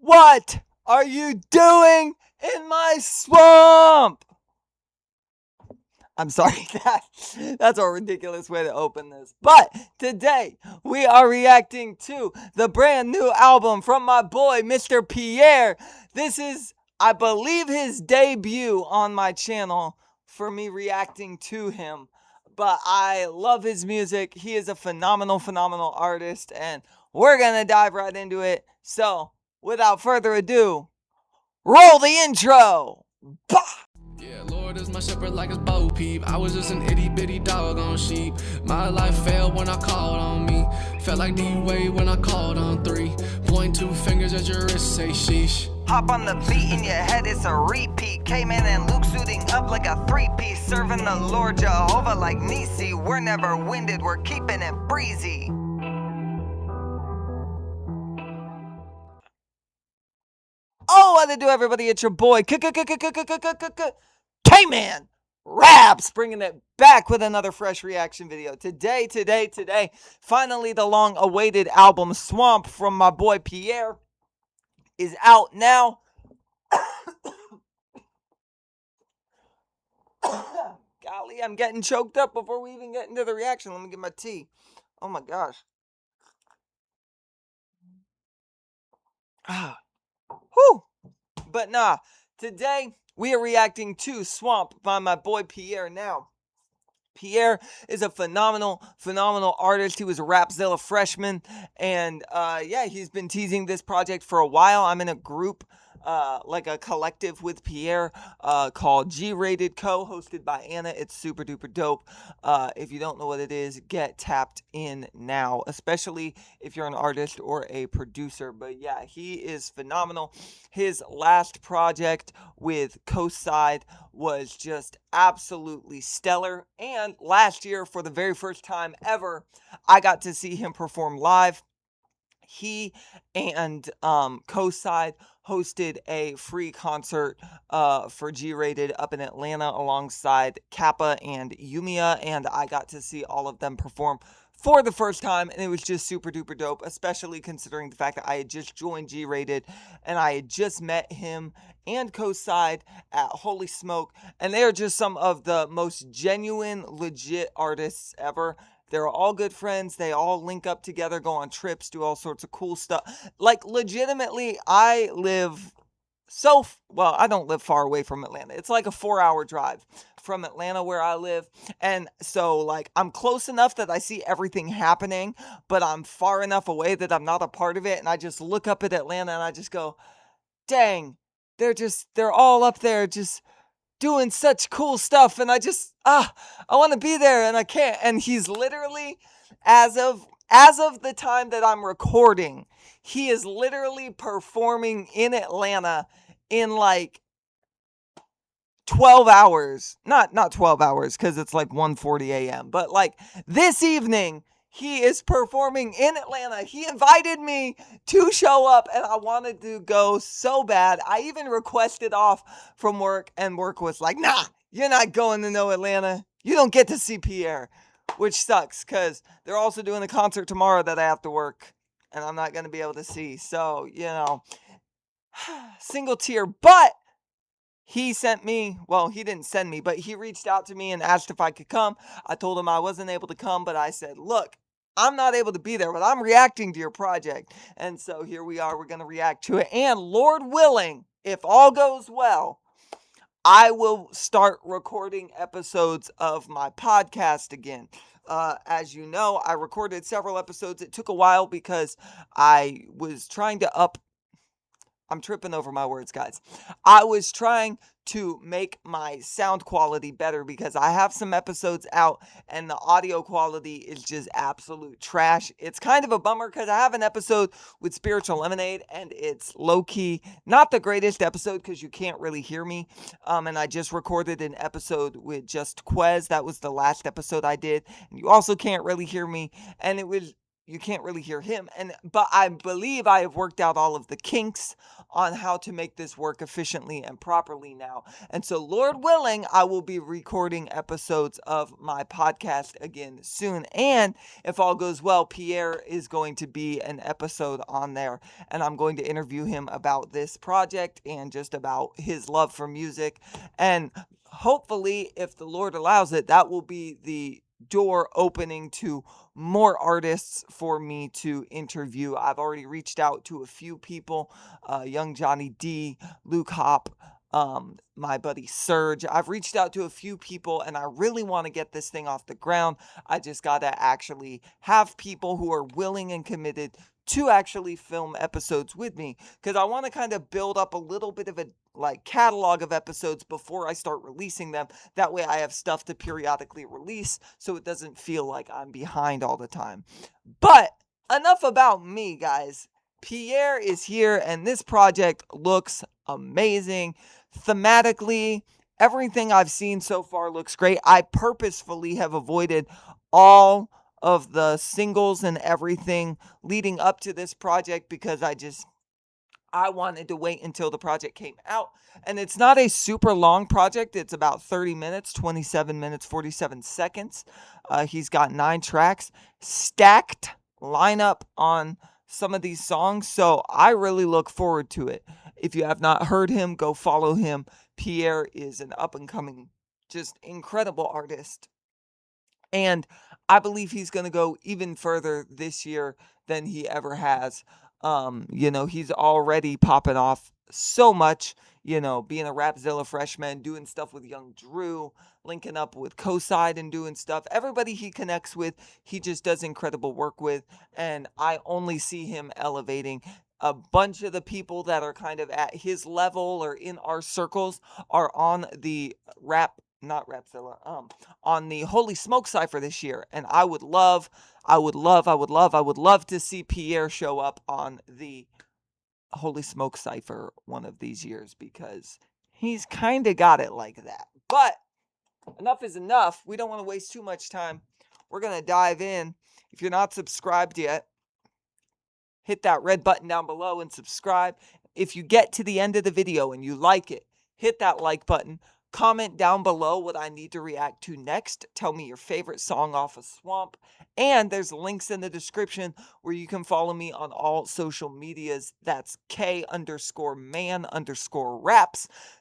What are you doing in my swamp? I'm sorry, that's a ridiculous way to open this. But today we are reacting to the brand new album from my boy, Mr. Peair. This is, I believe, his debut on my channel for me reacting to him. But I love his music. He is a phenomenal artist, and we're going to dive right into it. So, without further ado, roll the intro. Bah! Yeah, Lord is my shepherd like his Bo Peep. I was just an itty bitty dog on sheep. My life failed when I called on me. Felt like D-Wade when I called on three. Point two fingers at your wrist, say sheesh. Hop on the beat in your head, it's a repeat. K-Man and Luke suiting up like a three-piece. Serving the Lord Jehovah like Nisi. We're never winded, we're keeping it breezy. Oh, what to do, everybody? It's your boy, K-Man Raps, bringing it back with another fresh reaction video. Today, finally the long-awaited album Swamp from my boy Peair is out now. Golly, I'm getting choked up before we even get into the reaction. Let me get my tea. Oh my gosh. Whew. But nah, today we are reacting to Swamp by my boy Peair. Now, Peair is a phenomenal artist. He was a Rapzilla freshman, and yeah, he's been teasing this project for a while. I'm in a group, like a collective with Peair, called G-Rated Co, hosted by Anna. It's super duper dope. If you don't know what it is, get tapped in now, especially if you're an artist or a producer. But yeah, he is phenomenal. His last project with Coast Side was just absolutely stellar. And last year, for the very first time ever, I got to see him perform live. He and Coast Side hosted a free concert for G-Rated up in Atlanta alongside Kappa and Yumiya, and I got to see all of them perform for the first time, and it was just super duper dope, especially considering the fact that I had just joined G-Rated and I had just met him and Coast Side at Holy Smoke, and they are just some of the most genuine, legit artists ever. They're all good friends. They all link up together, go on trips, do all sorts of cool stuff. Like, legitimately, I live well, I don't live far away from Atlanta. It's like a 4-hour drive from Atlanta where I live. And so, like, I'm close enough that I see everything happening, but I'm far enough away that I'm not a part of it. And I just look up at Atlanta and I just go, dang, they're all up there just doing such cool stuff, and I want to be there, and I can't. And he's literally, as of the time that I'm recording, he is literally performing in Atlanta in like 12 hours. Not 12 hours, because it's like 1:40 a.m. But like this evening, he is performing in Atlanta. He invited me to show up, and I wanted to go so bad. I even requested off from work, and work was like, nah, you're not going to no Atlanta. You don't get to see Peair, which sucks, because they're also doing a concert tomorrow that I have to work, and I'm not going to be able to see. So, you know, single tear. But he sent me, well, he didn't send me, but he reached out to me and asked if I could come. I told him I wasn't able to come, but I said, look, I'm not able to be there, but I'm reacting to your project. And so here we are, we're going to react to it. And Lord willing, if all goes well, I will start recording episodes of my podcast again. As you know, I recorded several episodes. It took a while because I was trying to I'm tripping over my words, guys. I was trying to make my sound quality better because I have some episodes out and the audio quality is just absolute trash. It's kind of a bummer because I have an episode with Spiritual Lemonade and it's low-key not the greatest episode because you can't really hear me. And I just recorded an episode with Just Quez. That was the last episode I did. And you also can't really hear me. And it was you can't really hear him. But I believe I have worked out all of the kinks on how to make this work efficiently and properly now. And so, Lord willing, I will be recording episodes of my podcast again soon. And if all goes well, Peair is going to be an episode on there, and I'm going to interview him about this project and just about his love for music. And hopefully, if the Lord allows it, that will be the door opening to more artists for me to interview. I've already reached out to a few people, young Johnny D, Luke Hopp, my buddy Serge. I've reached out to a few people, and I really want to get this thing off the ground. I just got to actually have people who are willing and committed to actually film episodes with me, because I want to kind of build up a little bit of a catalog of episodes before I start releasing them. That way I have stuff to periodically release, so it doesn't feel like I'm behind all the time. But enough about me, guys. Peair is here, and this project looks amazing. Thematically, everything I've seen so far looks great. I purposefully have avoided all of the singles and everything leading up to this project because I wanted to wait until the project came out. And it's not a super long project. It's about 30 minutes, 27 minutes, 47 seconds. He's got 9 tracks, stacked lineup on some of these songs. So I really look forward to it. If you have not heard him, go follow him. Peair is an up and coming, just incredible artist. And I believe he's going to go even further this year than he ever has. He's already popping off so much, being a Rapzilla freshman, doing stuff with Young Drew, linking up with Coaside and doing stuff. Everybody he connects with, he just does incredible work with. And I only see him elevating. A bunch of the people that are kind of at his level or in our circles are on the not Rapzilla, on the Holy Smoke Cypher this year. And I would love to see Peair show up on the Holy Smoke Cypher one of these years, because he's kind of got it like that. But enough is enough. We don't want to waste too much time. We're going to dive in. If you're not subscribed yet, hit that red button down below and subscribe. If you get to the end of the video and you like it, hit that like button. Comment down below what I need to react to next. Tell me your favorite song off of Swamp. And there's links in the description where you can follow me on all social medias. That's K_man_raps.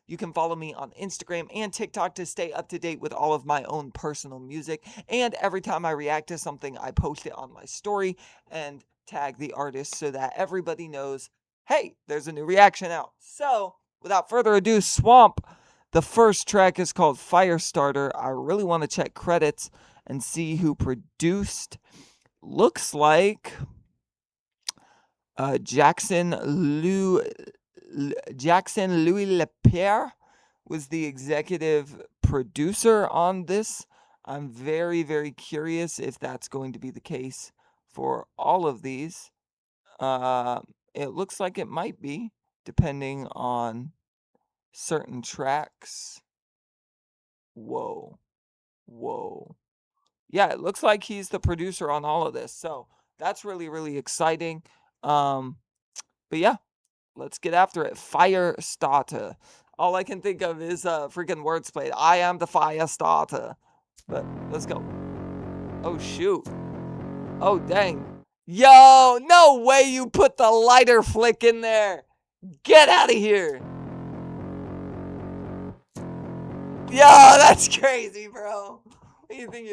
You can follow me on Instagram and TikTok to stay up to date with all of my own personal music. And every time I react to something, I post it on my story and tag the artist so that everybody knows, hey, there's a new reaction out. So, without further ado, Swamp. The first track is called Firestarter. I really want to check credits and see who produced. Looks like Jackson Louis Peair was the executive producer on this. I'm very, very curious if that's going to be the case for all of these. It looks like it might be, depending on certain tracks. Whoa. Yeah, it looks like he's the producer on all of this. So that's really, really exciting. But yeah, let's get after it. Firestarter. All I can think of is freaking words played. I am the Firestarter. But let's go. Oh, shoot. Oh, dang. Yo, no way you put the lighter flick in there. Get out of here. Yo, that's crazy, bro. What do you think?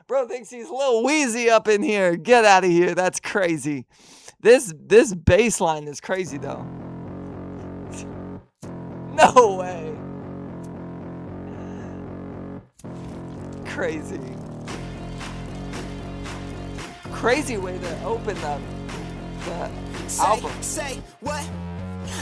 Bro thinks he's Lil Weezy up in here. Get out of here. That's crazy. This bass line is crazy, though. No way. Crazy. Crazy way to open the album. Say what?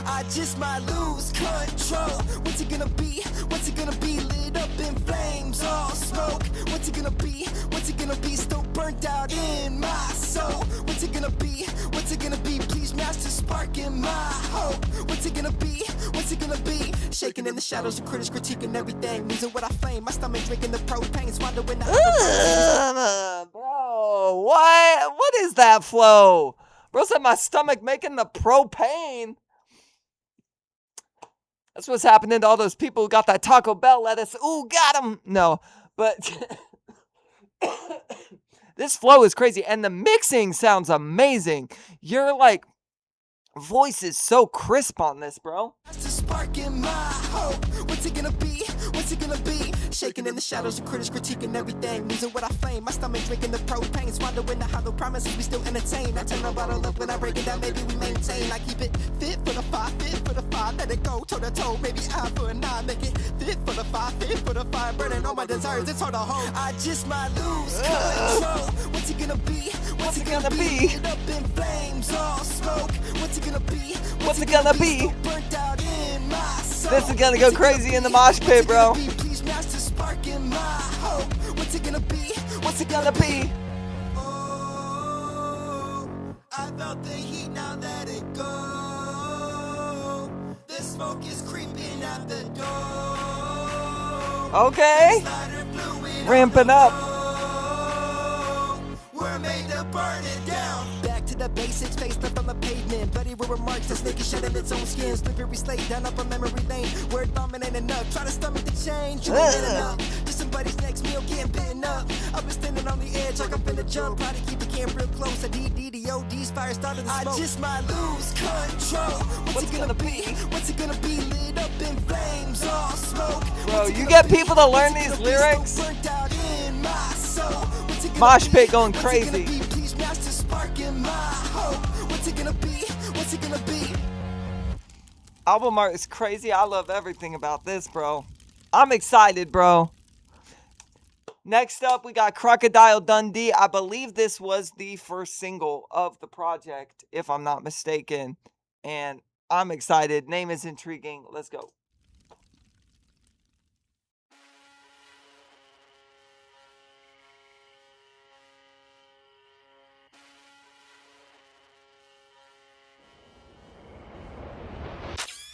I just might lose control. What's it gonna be? What's it gonna be? Lit up in flames, all smoke. What's it gonna be? What's it gonna be? Still burnt out in my soul. What's it gonna be? What's it gonna be? Please match the spark in my hope. What's it gonna be? What's it gonna be? Shaking in the shadows, the critics critiquing everything. Losing what I flame, my stomach drinking the propane, swallowing the Bro. Bro, what? What is that flow? Bro said my stomach making the propane. That's what's happening to all those people who got that Taco Bell lettuce. Ooh, got him. No, but this flow is crazy. And the mixing sounds amazing. Your, like, voice is so crisp on this, bro. That's the spark in my hope. What's it gonna be? What's it gonna be? Shaking in the shadows, the critics critiquing everything. Losing what I flame. My stomach drinking the propane. Swallowing the hollow promises we still entertain. I turn the bottle up when I break it down. Maybe we maintain. I keep it fit for the five, fit for the five. Let it go toe to toe. Maybe eye for an eye. Make it fit for the five, fit for the five. Burning all my desires. It's hard to hold. I just might lose control. What's it gonna be? What's it gonna be? Lit up in flames, all smoke. What's it gonna be? What's it gonna be? Burnt out in my soul. This is gonna go crazy in the mosh pit, bro. Please match the spark in my hope. What's it gonna be? What's it gonna be? Oh, I felt the heat, now let it go. The smoke is creeping out the door. Okay. Ramping up. We're made to burn it down. Back to the basics, face left on the pavement. Bloody with remarks, this nigga shedding its own skin. Slippery slate down up a memory lane. Word dominant enough, try to stomach the change. You ain't had enough. Just somebody's next meal getting bitten up. I've been standing on the edge like I'm finna jump. Try to keep the camera real close. A DDDOD's fire started to smoke. I just might lose control. What's it gonna be? What's it gonna be? Lit up in flames, all smoke. Bro, you get people to learn these lyrics. Burnt out in my soul. Mosh pit going crazy. Please match the spark in my hope. What's it gonna be? What's it gonna be? Album art is crazy. I love everything about this, bro. I'm excited, bro. Next up, we got Crocodile Dundee. I believe this was the first single of the project, if I'm not mistaken. And I'm excited. Name is intriguing. Let's go.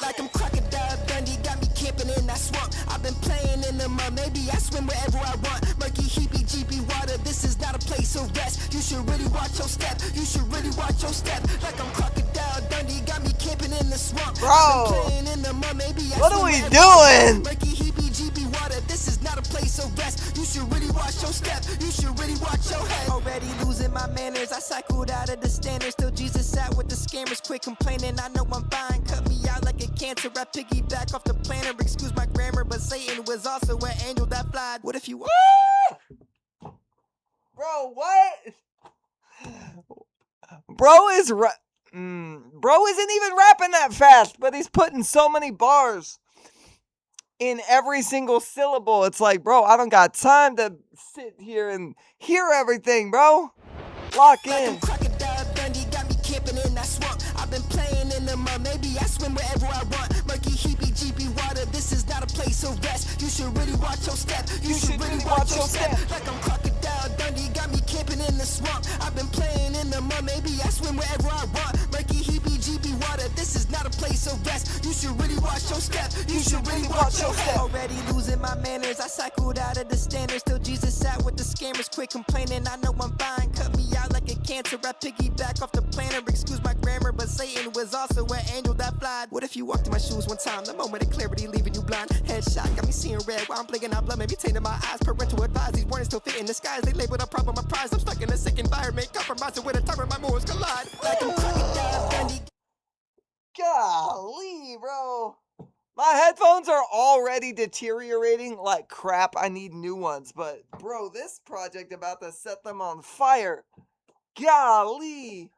Like I'm Crocodile Dundee, got me camping in that swamp. I've been playing in the mud, maybe I swim wherever I want. Murky, heapy, jeepy water, this is not a place of rest. You should really watch your step, you should really watch your step. Like I'm Crocodile Dundee, got me camping in the swamp. Bro, I've been playing in the mud, maybe I what swim are we wherever I doing? want. Murky, heapy, jeepy water, this is not a place of rest. You should really watch your step, you should really watch your head. Already losing my manners, I cycled out of the standards. Still Jesus out with the scammers, quit complaining. I know I'm fine, cut me out like a cancer. I piggyback off the planner, excuse my grammar, but Satan was also an angel that flied. What if you were? Bro, what? Bro isn't even rapping that fast, but he's putting so many bars in every single syllable. It's like, bro, I don't got time to sit here and hear everything, bro. Lock in. Crocodile Dundee got me camping in that swamp. I've been playing in the mud, maybe I swim wherever I want. Murky, heapy, jeepy water, this is not a place of rest. You should really watch your step, you should really watch your step. Like I'm Crocodile Dundee, got me camping in the swamp. I've been playing in the mud, maybe I swim wherever I want. Murky, heapy, jeepy water, this is not a place of rest. You should really watch your step, you should really watch your step. Already losing my manners, I cycled out of the standards. Still Jesus out with the scammers, quit complaining. I know I'm fine, cut me out like a cancer. I piggyback off the planner, excuse my grammar, but Satan was also an angel that flied. What if you walked in my shoes one time, the moment of clarity leaving you blind? Headshot got me seeing red while I'm blinking out blood, maybe tainting my eyes. Parental advice, these warnings still fit in disguise. They labeled a problem a prize. I'm stuck in a sick environment, compromising with a terror, my morals collide. Like I'm Crocodile Dundee. Golly, bro. My headphones are already deteriorating like crap. I need new ones. But, bro, this project about to set them on fire. Golly.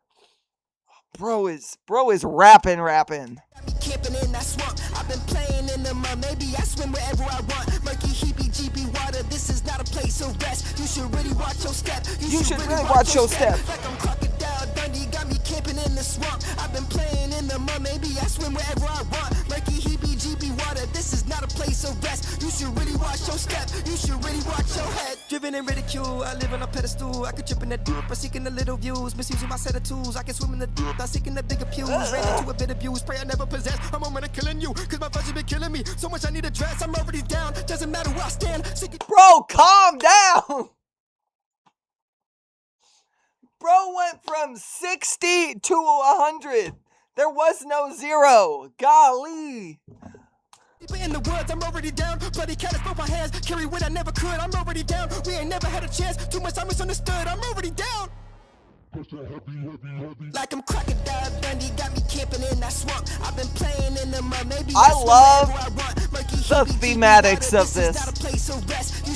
Bro is rapping. Got me camping in that swamp. I've been playing in the mud, maybe I swim wherever I want. Murky, heapy, jeepy water, this is not a place of rest. You should really watch your step, you should really watch your step. Like I'm Crocodile Dundee, got me camping in the swamp. I've been playing in the mud, maybe I swim wherever I want. Murky, heapy, jeepy water, this is not a place of rest. You should really watch your step, you should really watch your head. Driven in ridicule, I live on a pedestal. I could trip in the deep by seeking the little views. Misusing my set of tools, I can swim in the deep by seeking the bigger pews. Ran into a bit of views, pray I never possess a moment of killing you. Cause my flesh has been killing me, so much I need to dress. I'm already down, doesn't matter where I stand. Bro, calm down. Bro went from 60 to 100. There was no 0. Golly. In the woods, I'm already down. Bloody callus broke my hands. Carry what I never could. I'm already down. We ain't never had a chance. Too much I misunderstood. I'm already down. Like I'm crocodile Dundee, got me camping in that swamp. I've been playing in the mud. Maybe I love the thematics of this.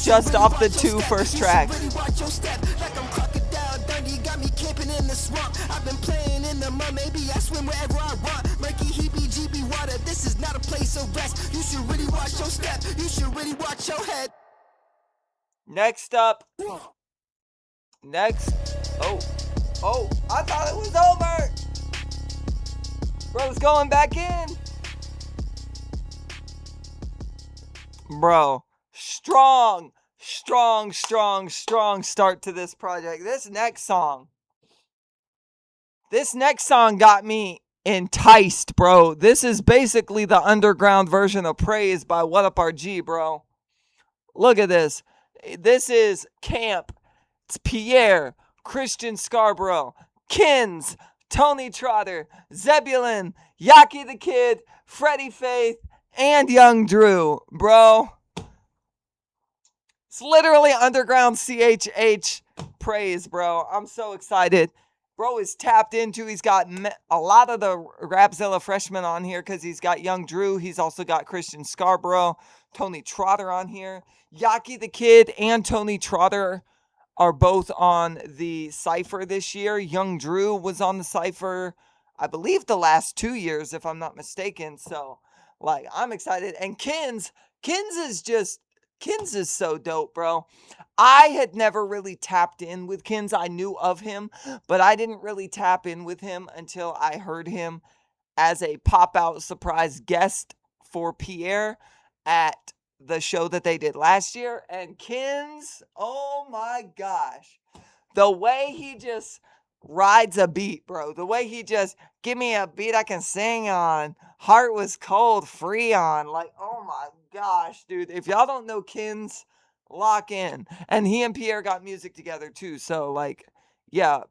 Just off the 2 first tracks. Like I'm crocodile Dundee, got me camping in the swamp. I've been playing in the mud. Maybe I swim wherever I want. Murky heebie-jeebie water. This is not a place of rest. You should really watch your step. You should really watch your head. Next up. Next. Oh, I thought it was over. Bro's going back in. Bro, strong start to this project. This next song got me enticed, bro. This is basically the underground version of Praise by What Up RG, bro. Look at this. This is Camp. It's Peair, Christian Scarborough, Kins, Tony Trotter, Zebulon, Yaki the Kid, Freddie Faith, and Young Drew, bro. It's literally underground CHH Praise, bro. I'm so excited. Bro is tapped into. He's got a lot of the Rapzilla freshmen on here because he's got Young Drew. He's also got Christian Scarborough, Tony Trotter on here. Yaki the Kid and Tony Trotter are both on the Cypher this year. Young Drew was on the Cypher, I believe, the last 2 years, if I'm not mistaken. So, like, I'm excited. And Kins is so dope, bro. I had never really tapped in with Kins. I knew of him, but I didn't really tap in with him until I heard him as a pop-out surprise guest for Peair at the show that they did last year. And Kins, oh my gosh, the way he just rides a beat, bro. The way he just, give me a beat I can sing on. Heart was cold, free on. Like, oh my gosh, dude. If y'all don't know Kins, lock in. And he and Peair got music together too. So, like, yeah,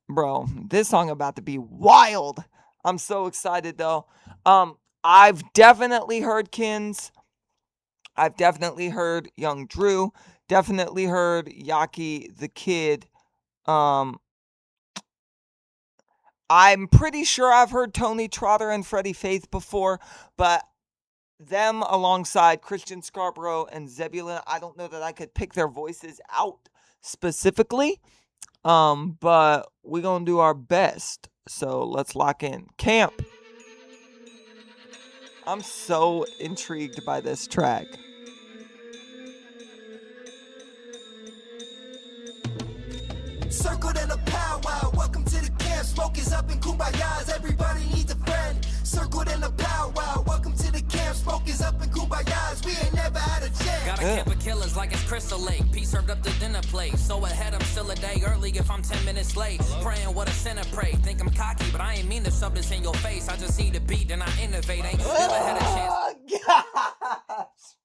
bro, this song about to be wild. I'm so excited though. I've definitely heard Kins. I've definitely heard Young Drew. Definitely heard Yaki the Kid. I'm pretty sure I've heard Tony Trotter and Freddie Faith before, but them alongside Christian Scarborough and Zebulon, I don't know that I could pick their voices out specifically. But we're gonna do our best. So let's lock in. Camp. I'm so intrigued by this track. Circled in a powwow, welcome to the camp. Smoke is up in kumbayas, everybody needs a friend. Circled in a powwow, welcome to the camp. Smoke is up in kumbayas, we ain't never had a chance. Got a camp of killers like it's Crystal Lake. Peace served up the dinner plate. So ahead, I'm still a day early if I'm 10 minutes late. Praying what a sinner pray. Think I'm cocky, but I ain't mean to shove this in your face. I just see the beat and I innovate. Ain't never had a chance. Gosh.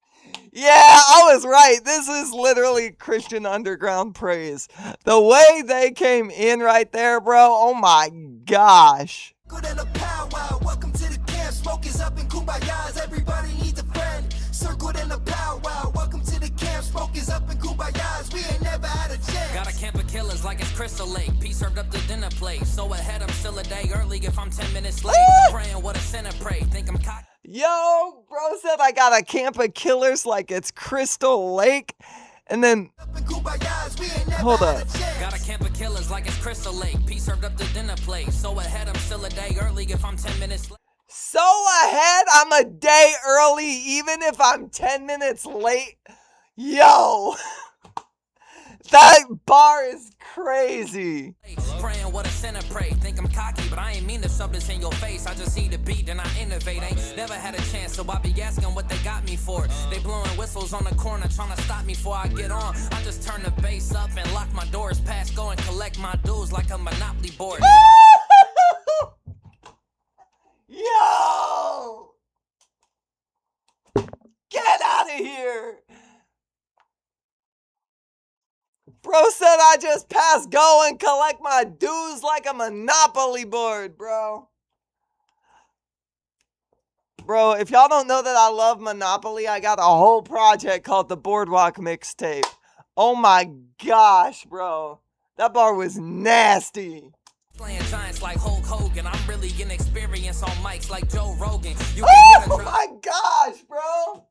Yeah, I was right. This is literally Christian underground praise. The way they came in right there, bro. Oh my gosh. Good in a powwow, welcome to the camp. Smoke is up in kumbayas, everybody needs a friend. Circled in a powwow, welcome to the camp. Smoke is up in kumbayas, we ain't never had a chance. Got a camp of killers like it's Crystal Lake. Peace served up the dinner plate. So ahead, I'm still a day early if I'm 10 minutes late. Praying what a sinner pray. Think I'm cocky. Yo, bro said I got a camp of killers like it's Crystal Lake. And then, hold up. Got a camp of killers like it's Crystal Lake. Peace served up the dinner plate. So ahead, I'm still a day early if I'm 10 minutes late. So ahead, I'm a day early even if I'm 10 minutes late. Yo, that bar is crazy. Praying what a sinner pray. Think I'm cocky, but I ain't mean to shove this in your face. I just see the beat and I innovate. Ain't never had a chance, so I be asking what they got me for. They blowing whistles on the corner trying to stop me before I get on. I just turn the bass up and lock my doors past. Go and collect my dues like a Monopoly board. Yo! Get out of here! Bro said I just pass go and collect my dues like a Monopoly board, bro. Bro, if y'all don't know that I love Monopoly, I got a whole project called the Boardwalk Mixtape. Oh my gosh, bro. That bar was nasty. Playing giants like Hulk Hogan. I'm really inexperienced on mics like Joe Rogan. You can hear the Oh my gosh, bro.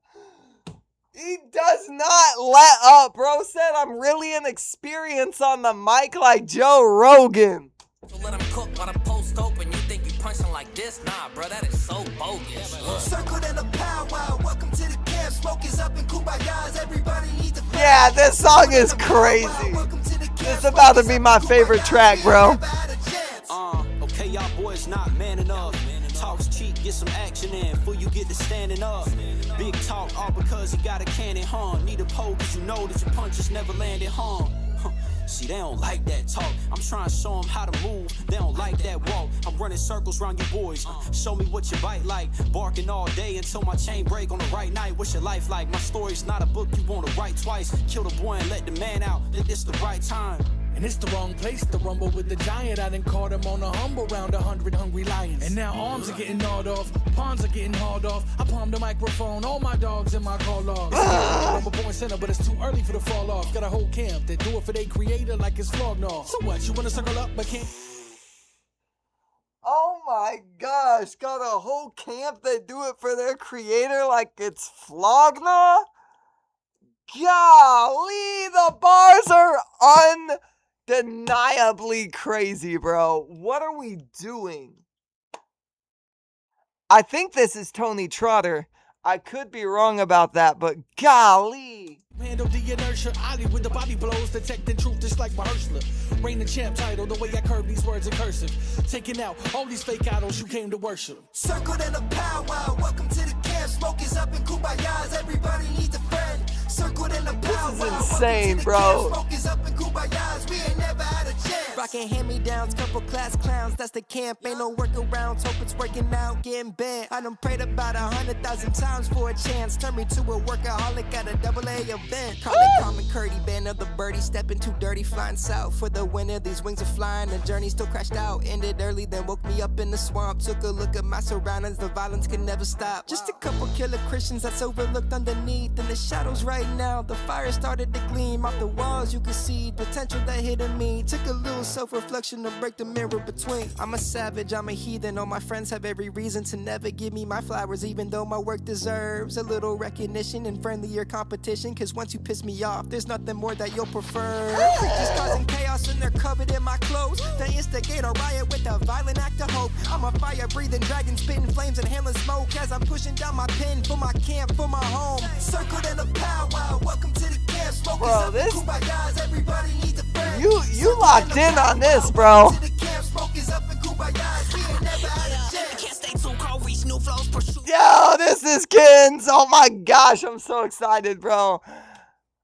He does not let up. Bro said I'm really inexperienced on the mic like Joe Rogan. So let him cook while the post open. You think you punching like this? Nah, bro, that is so bogus. Circled in a powwow. Welcome to the camp. Smoke is up in Kumbaya. Everybody needs to. Yeah, this song is crazy. This is about to be my favorite track, bro. Okay, y'all boys not man enough. Talks cheap, get some action in. Before you get to standing up. Big talk, all because you got a cannon, huh? Need a pole, cause you know that your punches never landed, huh? See, they don't like that talk. I'm trying to show them how to move. They don't like that walk. I'm running circles around you boys. Show me what you bite like. Barking all day until my chain break on the right night. What's your life like? My story's not a book you want to write twice. Kill the boy and let the man out. Then it's the right time. And it's the wrong place to rumble with the giant. I done caught him on a humble round 100 hungry lions. And now arms are getting gnawed off, palms are getting hauled off. I palm the microphone, all my dogs in my call logs. I'm a born center, but it's too early for the fall off. Got a whole camp that do it for their creator like it's flog gnaw. So what, you wanna circle up but can't? Oh my gosh, got a whole camp that do it for their creator like it's flogna? Golly, the bars are undeniably crazy, bro. What are we doing? I think this is Tony Trotter. I could be wrong about that, but golly. Handle the inertia, Ollie with the body blows, detecting truth just like Mahershala. Reign the champ title, the way I curve these words in cursive. Taking out all these fake idols you came to worship. Circled in a powwow. Welcome to the camp. Smoke is up in Kumbaya. Everybody needs a friend. Circled in a powwow. This is insane, bro. Smoke is up in Kumbaya. We ain't never had a chance. Rocking hand-me-downs, couple class clowns. That's the camp. Ain't no workarounds. Hope it's working out, getting bent. I done prayed about 100,000 times for a chance. Turn me to a workaholic at a AA event. Call it Common Curdy, band of the birdie. Stepping too dirty, flying south for the winter. These wings are flying. The journey still crashed out. Ended early, then woke me up in the swamp. Took a look at my surroundings. The violence can never stop. Just a couple killer Christians that's overlooked underneath. In the shadows right now, the fire started to gleam. Off the walls you can see potential that hid in me. Took a little self-reflection to break the mirror between. I'm a savage, I'm a heathen. All my friends have every reason to never give me my flowers, even though my work deserves a little recognition and friendlier competition. Cause once you piss me off, there's nothing more that you'll prefer. Creatures causing chaos and they're covered in my clothes. They instigate a riot with a violent act of hope. I'm a fire-breathing dragon, spitting flames and handling smoke as I'm pushing down my pen for my camp, for my home. Circled in a powwow. Welcome to the camp. Smoke is up in Kumbaya. Everybody needs a friend. You locked in on this, bro. Yo, this is Kins. Oh my gosh, I'm so excited, bro.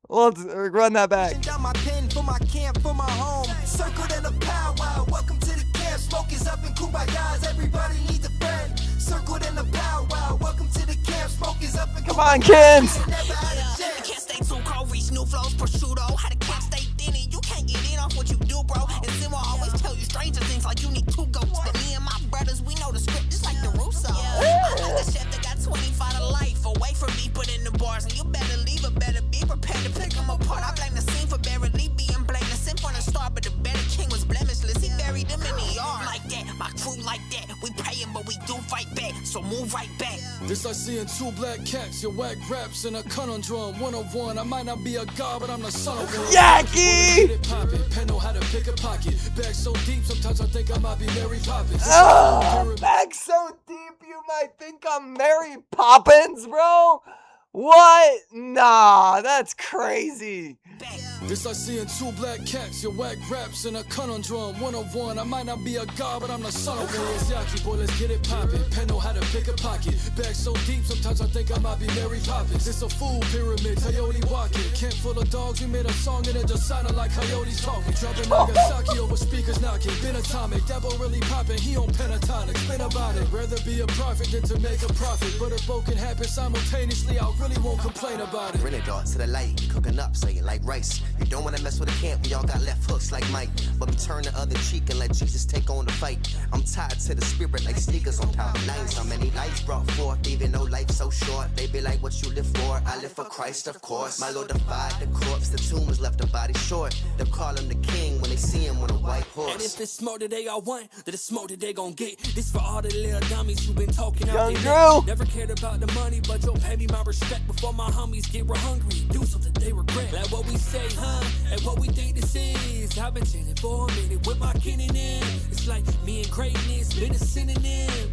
Let's run that back. Down my pen for my camp, for my home. Circled in a powwow. Welcome to the camp. Smoke is up in Kumbaya. Everybody needs a friend. Circled in a powwow. Welcome to the camp. Smoke is up in Come on, Kins. Can't stay too cold, reach new flows, prosciutto. How the camp stay thin, you can't get in off what you do, bro. And Sim will always tell you stranger things like you need two goats. But me and my brothers, we know the script just like the Russo. I'm the chef that got 25 to life away from me, put in the bars. And you better leave or better be prepared to pick them apart. I blame the scene for barely being blameless. Sim from the start, but the better king was blemishless. He buried them in the yard. Like that, my crew like that. We praying, but we do fight back. So move right back. This I see in two black cats, your whack raps and a conundrum. 101, I might not be a god, but I'm the son of one. Yaki! Get it poppin', pen know how to pick a pocket. Back so deep, sometimes I think I might be Mary Poppins. Oh, back so deep you might think I'm Mary Poppins, bro. What? Nah, that's crazy. This I see in two black cats, your whack raps and a conundrum. 101, I might not be a god, but I'm the son of one. It's Yaki, boy, let's get it poppin'. Pen know how to pick a pocket. Back so deep, sometimes I think I might be Mary Poppins. It's a fool pyramid, coyote walking. Camp full of dogs, we made a song and it just sounded like coyotes talking. Dropping Nagasaki over speakers knocking. Been atomic, that boy really poppin', he on pentatonic. Spin about it, rather be a prophet than to make a profit. But if both can happen simultaneously, I really won't complain about it. Bring it dark to the light, cooking up, so you like rice. You don't wanna mess with a camp, we all got left hooks like Mike. But we turn the other cheek and let Jesus take on the fight. I'm tied to the spirit like sneakers on top of nights. How many lives brought forth, even though life's so short. They be like, what you live for? I live for Christ, of course. My Lord defied the corpse, the tomb has left the body short. They'll call him the king when they see him on a white horse. And if it's smoke that they all want, then it's smoke that they gon' get. This for all the little dummies who been talking out Young their Drew. neck. Never cared about the money, but you'll pay me my respect before my homies get real hungry. Do something they regret. Like what we say, huh? And what we think this is. I've been chilling for a minute with my kin and them. It's like me and greatness been a synonym.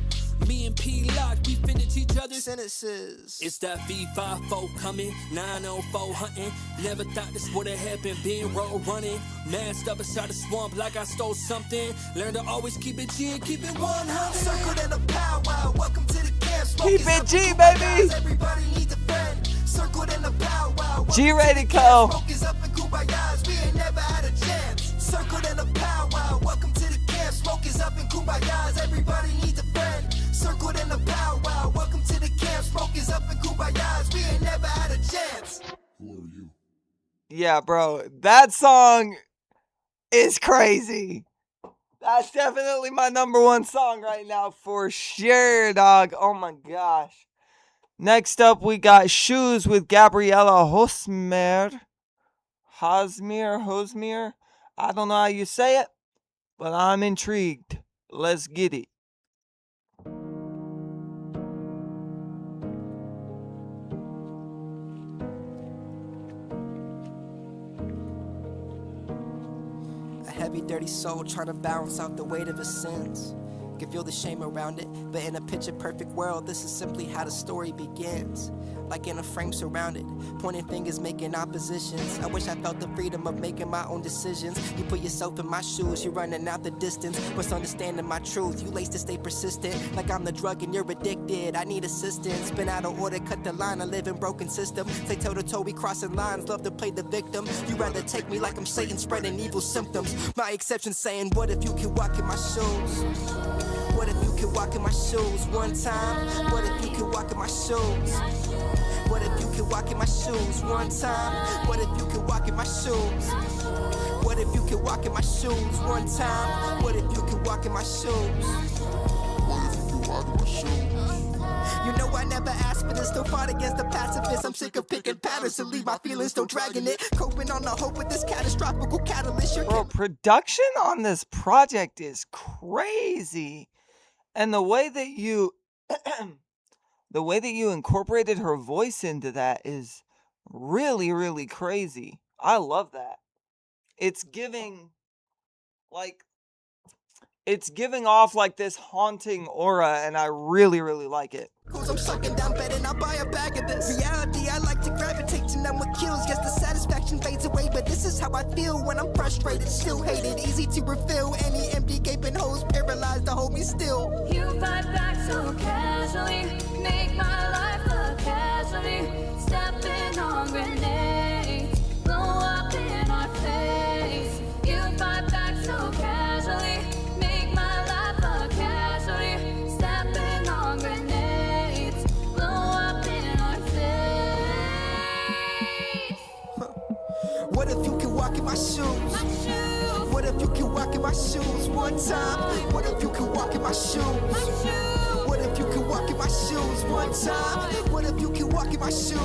Me and P Lock, we finish each other's Sentences. It's that V54 coming, 904 hunting. Never thought this would've happened, been road running. Masked up inside the swamp like I stole something. Learn to always keep it G and keep it 100. Circled in a powwow, welcome to the camp. Keep it G, baby. Everybody needs a friend. Circled in a powwow. G ready, Co. Smokers up in Kubayas, we ain't never had a chance. Circled in a powwow, welcome to the camp. Smokers up in Kubayas, everybody needs a friend. Circled in a powwow, welcome to the camp. Smokers up in Kubayas, we ain't never had a chance. Who are you? Yeah, bro. That song is crazy. That's definitely my number one song right now for sure, dog. Oh my gosh. Next up, we got Shoes with Gabriella Hosmer. Hosmer. I don't know how you say it, but I'm intrigued. Let's get it. A heavy, dirty soul trying to balance out the weight of his sins. Can feel the shame around it, but in a picture-perfect world, this is simply how the story begins. Like in a frame surrounded, pointing fingers, making oppositions. I wish I felt the freedom of making my own decisions. You put yourself in my shoes, you're running out the distance. What's understanding my truth? You lace to stay persistent, like I'm the drug and you're addicted. I need assistance, been out of order, cut the line. I live in broken system. Say toe to toe, we crossing lines. Love to play the victim. You rather take me like I'm Satan, spreading evil symptoms. My exception saying, what if you could walk in my shoes? What if you could walk in my shoes one time? What if you could walk in my shoes? What if you could walk in my shoes one time? What if you could walk in my shoes? What if you could walk in my shoes one time? What if you could walk in my shoes? What if you could walk in my shoes? You know I never asked for this, still fought against the pacifists. I'm sick of picking patterns to leave my feelings still dragging it. Coping on the hope with this catastrophic catalyst. Bro, production on this project is crazy. And the way that you incorporated her voice into that is really, really crazy. I love that. It's giving off like this haunting aura, and I really, really like it. I'm sucking down bed and I'll buy a bag of this. Reality, I like to gravitate to numb what kills. Yes, the satisfaction fades away, but this is how I feel when I'm frustrated, still hated. Easy to refill any empty gaping holes, paralyzed to hold me still. You fight back so casually, make my life a casualty. Stepping on grenades, blow up in our face. You fight back so casually, make my life a casualty. Stepping on grenades, blow up in our face. What if you could walk in my shoes? What if you could walk in my shoes one time? What if you could walk in my shoes? What if you could walk in my shoes one time? What if you could walk in my shoes?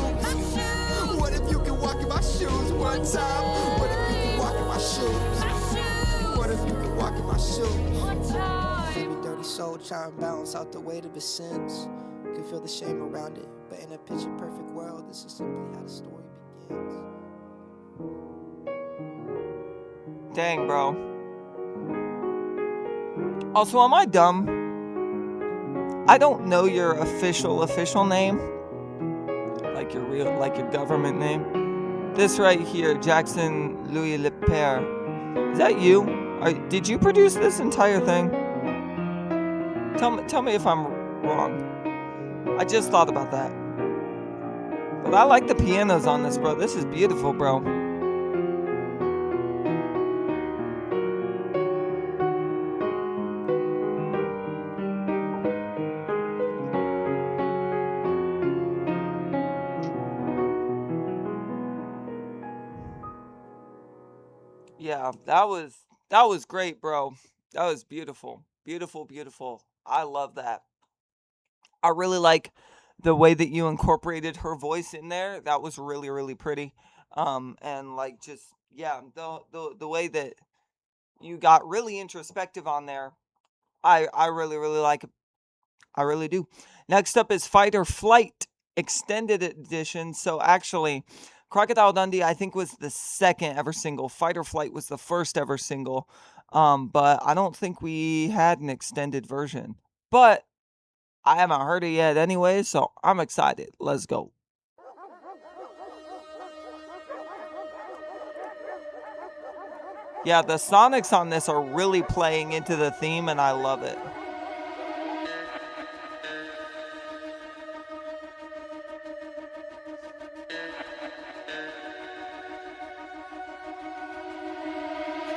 What if you could walk in my shoes one time? What if you could walk in my shoes? What if you could walk in my shoes? Heavy, dirty soul trying to balance out the weight of his sins. Can feel the shame around it, but in a picture-perfect world, this is simply how the story begins. Dang, bro. Also, am I dumb? I don't know your official name. Like your government name. This right here, Jackson Louis Le Peair. Is that you? Did you produce this entire thing? Tell me if I'm wrong. I just thought about that. But I like the pianos on this, bro. This is beautiful, bro. Yeah, that was great, bro. That was beautiful. Beautiful, beautiful. I love that. I really like the way that you incorporated her voice in there. That was really, really pretty. And like just yeah, the way that you got really introspective on there. I really, really like it. I really do. Next up is Fight or Flight Extended Edition. So actually, Crocodile Dundee, I think, was the second ever single. Fight or Flight was the first ever single. But I don't think we had an extended version. But I haven't heard it yet anyway, so I'm excited. Let's go. Yeah, the sonics on this are really playing into the theme, and I love it.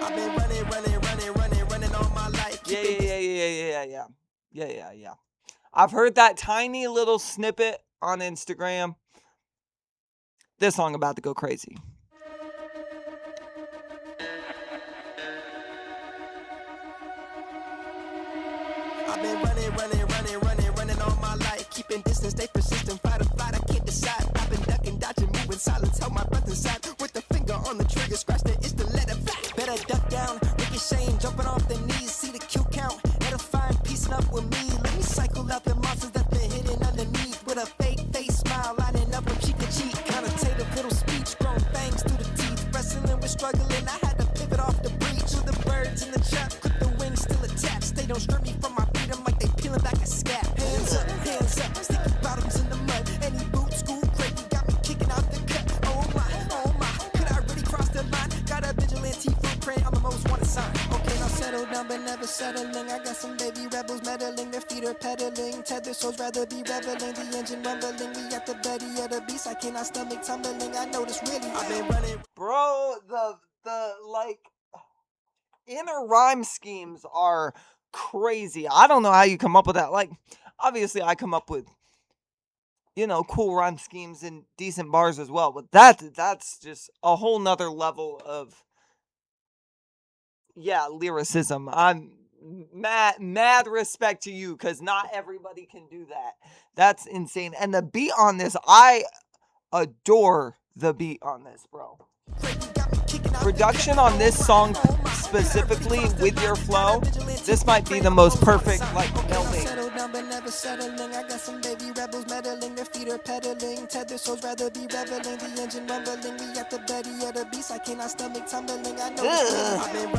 I've been running all my life. Yeah. I've heard that tiny little snippet on Instagram. This song about to go crazy. I've been running all my life. Keeping distance, stay persistent, fight or flight, I can't decide. I've been ducking, dodging, moving silence, held my breath inside. With the finger on the trigger, scratch the itch to let it fly. Better duck down, ricocheting, jumping off the knees. See the kill count, edifying, piecing up with me. Let me cycle out the monsters that's been hidden underneath. With a fake face smile, lining up from cheek to cheek. Connotative little speech, grown fangs through the teeth. Wrestling with struggling, I had to pivot off the breach. With the birds in the trap, clip the wings still attached. They don't strip me from my freedom like they peeling back a scab. Hands up, sticky bottoms in the mud. Any boot school crazy got me kicking out the cut. Oh my, could I really cross the line? Got a vigilante footprint, I'm the most wanted sign. Okay, now settle down, but never settling. I got some baby rebels meddling, their feet are pedaling. Tether souls rather be reveling, the engine rumbling. We at the belly of the beast, I cannot stomach tumbling. I know this really, I've been running. Bro, the like inner rhyme schemes are crazy. I don't know how you come up with that. Like, obviously I come up with, cool rhyme schemes and decent bars as well, but that's just a whole nother level of lyricism. I'm mad respect to you, because not everybody can do that. That's insane. And the beat on this, I adore the beat on this, bro. Production on this song specifically with your flow, this might be the most perfect melding. But never settling. I got some baby rebels meddling, their feet are pedaling. Tether souls rather be reveling, the engine rumbling. We at the belly of the beast, I cannot stomach tumbling. I know I've been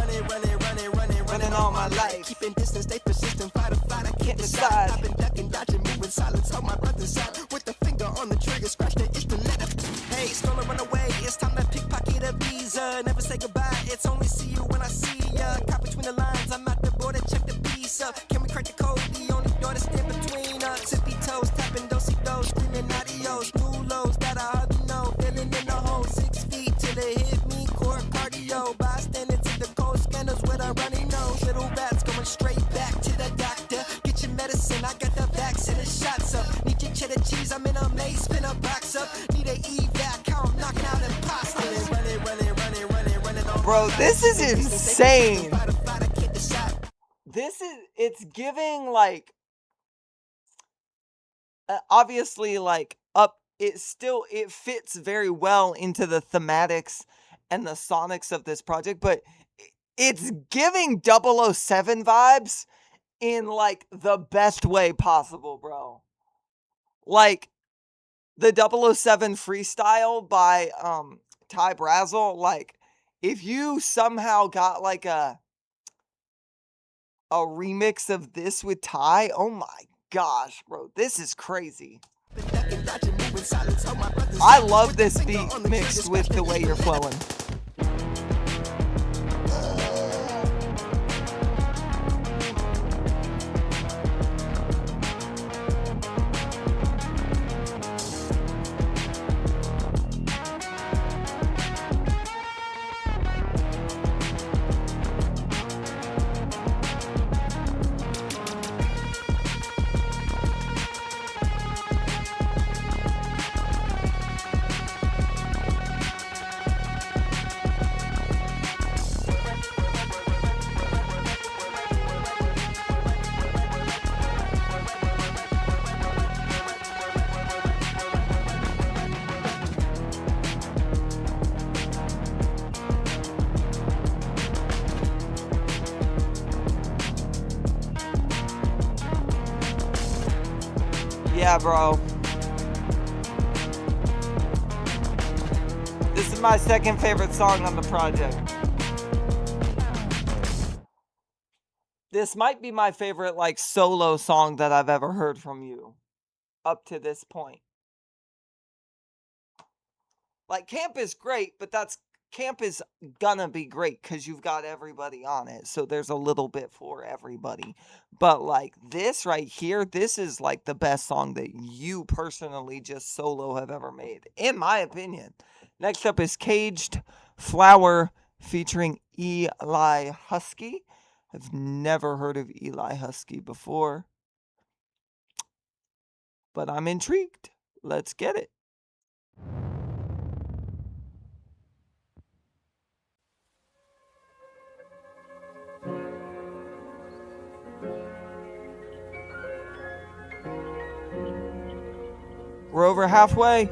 running all my life. Keeping distance, stay persistent, fight or flight, I can't decide. I've been ducking, dodging, moving silence, hold my breath inside. With the finger on the trigger, scratch the itch to let it. Hey, stroller, run away, it's time to pickpocket a visa. Never say goodbye, it's only see you when I see ya. Caught between the lines, I'm at the border, check the piece up. Can we crack the code? The only door that's in between us. Tippy toes, tapping do-si-do, screaming adios. New lows that I hardly know, feeling in the hole. 6 feet till it hit me, core cardio. Bystanders to the cold scanners with a runny nose. Little rats going straight back to the doctor. Get your medicine, I got the vaccine and shots up. Need your cheddar cheese, I'm in a maze, spin a box up. Need a evac, how I'm knocking out imposters. Running. Bro, this is insane. It's giving obviously it fits very well into the thematics and the sonics of this project, but it's giving 007 vibes in the best way possible, bro. Like the 007 freestyle by Ty Brazzle, if you somehow got a remix of this with Ty, oh my gosh, bro, this is crazy. I love this beat mixed with the way you're flowing. Yeah, bro. This is my second favorite song on the project. This might be my favorite, like, solo song that I've ever heard from you up to this point. Like, camp is great, but camp is gonna be great because you've got everybody on it. So there's a little bit for everybody. But like this right here, this is like the best song that you personally just solo have ever made, in my opinion. Next up is Caged Flower featuring Eli Husky. I've never heard of Eli Husky before, but I'm intrigued. Let's get it. We're over halfway.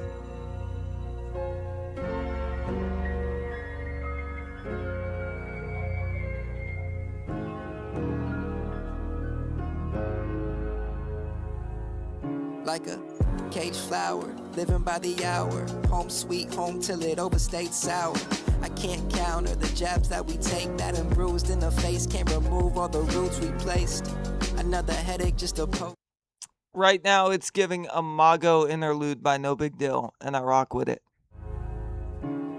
Like a caged flower, living by the hour. Home sweet home till it overstayed sour. I can't counter the jabs that we take, that and bruised in the face. Can't remove all the roots we placed. Another headache just a poke. Right now, it's giving a Mago interlude by No Big Deal, and I rock with it.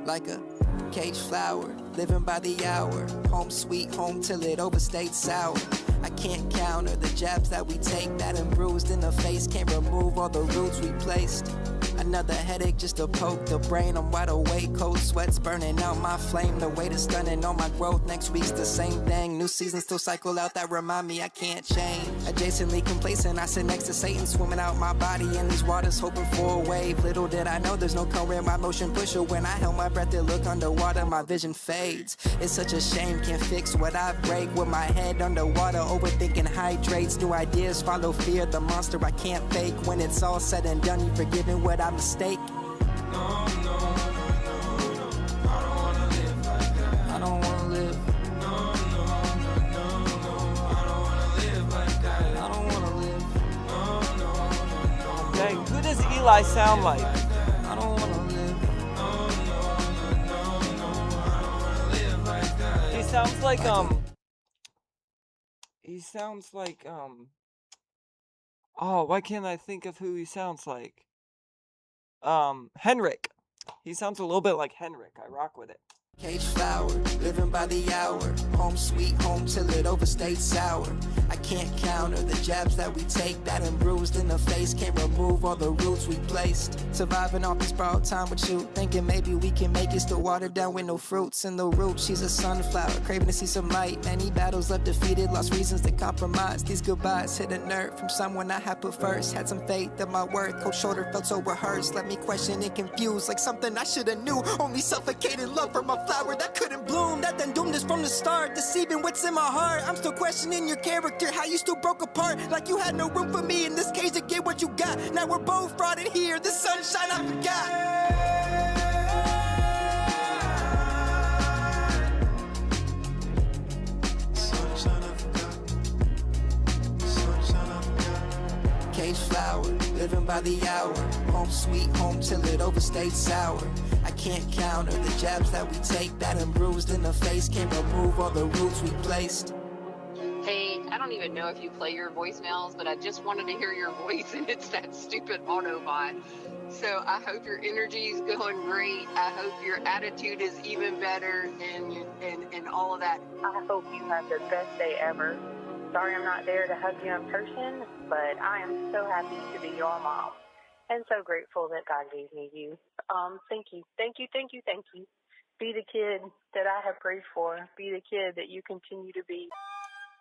Like a caged flower, living by the hour. Home sweet home till it overstayed sour. I can't counter the jabs that we take, that and bruised in the face. Can't remove all the roots we placed. Another headache just to poke the brain. I'm wide awake, cold sweats burning out my flame. The weight is stunning on my growth. Next week's the same thing. New seasons still cycle out that remind me I can't change. Adjacently complacent, I sit next to Satan, swimming out my body in these waters, hoping for a wave. Little did I know there's no current, my motion pusher. When I held my breath, it look underwater, my vision fades. It's such a shame, can't fix what I break. With my head underwater, overthinking hydrates. New ideas follow fear, the monster I can't fake. When it's all said and done, you forgiving what I mistake. No, no, no, no, no. I don't wanna live like that. I don't wanna live. No, no, no, no, no. I don't wanna live like that. I don't wanna live. No, no, no, no. Dang, who does Eli sound like? I don't wanna live. No, no, no, no, no. I don't wanna live like that. He sounds like oh, why can't I think of who he sounds like? Henrik. He sounds a little bit like Henrik. I rock with it. Caged flower, living by the hour. Home sweet home till it overstayed sour. I can't counter the jabs that we take, that and bruised in the face. Can't remove all the roots we placed. Surviving off this borrowed time with you, thinking maybe we can make it. Still watered down with no fruits in the roots. She's a sunflower, craving to see some light. Many battles left defeated, lost reasons to compromise. These goodbyes hit a nerve from someone I had put first. Had some faith in my worth, cold shoulder felt so rehearsed. Let me question and confused, like something I should've knew. Only suffocated love for my flower that couldn't bloom, that then doomed us from the start. Deceiving what's in my heart, I'm still questioning your character. How you still broke apart, like you had no room for me in this cage to get what you got. Now we're both rotted here, the sunshine I forgot. Caged flower, living by the hour. Home sweet home till it overstayed sour. I can't counter the jabs that we take, that and bruised in the face. Can't remove all the roots we placed. Hey, I don't even know if you play your voicemails, but I just wanted to hear your voice, and it's that stupid Autobot. So I hope your energy is going great. I hope your attitude is even better, and all of that. I hope you have the best day ever. Sorry I'm not there to hug you in person, but I am so happy to be your mom, and so grateful that God gave me you. Thank you, thank you, thank you, thank you. Be the kid that I have prayed for. Be the kid that you continue to be.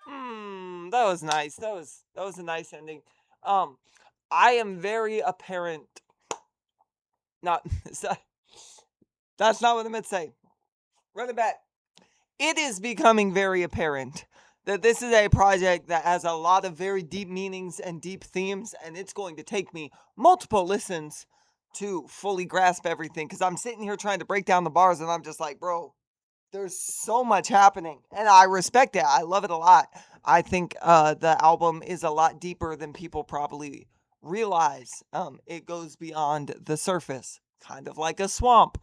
That was nice. That was a nice ending. I am very apparent. Not that's not what I meant to say. Run it back. It is becoming very apparent that this is a project that has a lot of very deep meanings and deep themes, and it's going to take me multiple listens to fully grasp everything, because I'm sitting here trying to break down the bars, and I'm just like, bro, there's so much happening, and I respect it. I love it a lot. I think the album is a lot deeper than people probably realize it goes beyond the surface, kind of like a swamp.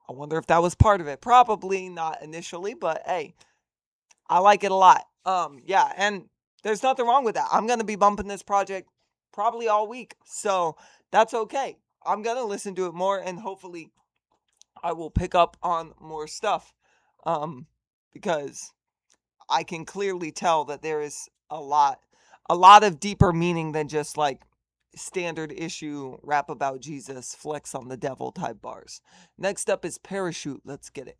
I wonder if that was part of it. Probably not initially, but hey, I like it a lot. Yeah, and there's nothing wrong with that. I'm gonna be bumping this project probably all week, so that's okay. I'm gonna listen to it more, and hopefully, I will pick up on more stuff. Because I can clearly tell that there is a lot of deeper meaning than just like standard issue rap about Jesus, flex on the devil type bars. Next up is Parachute. Let's get it.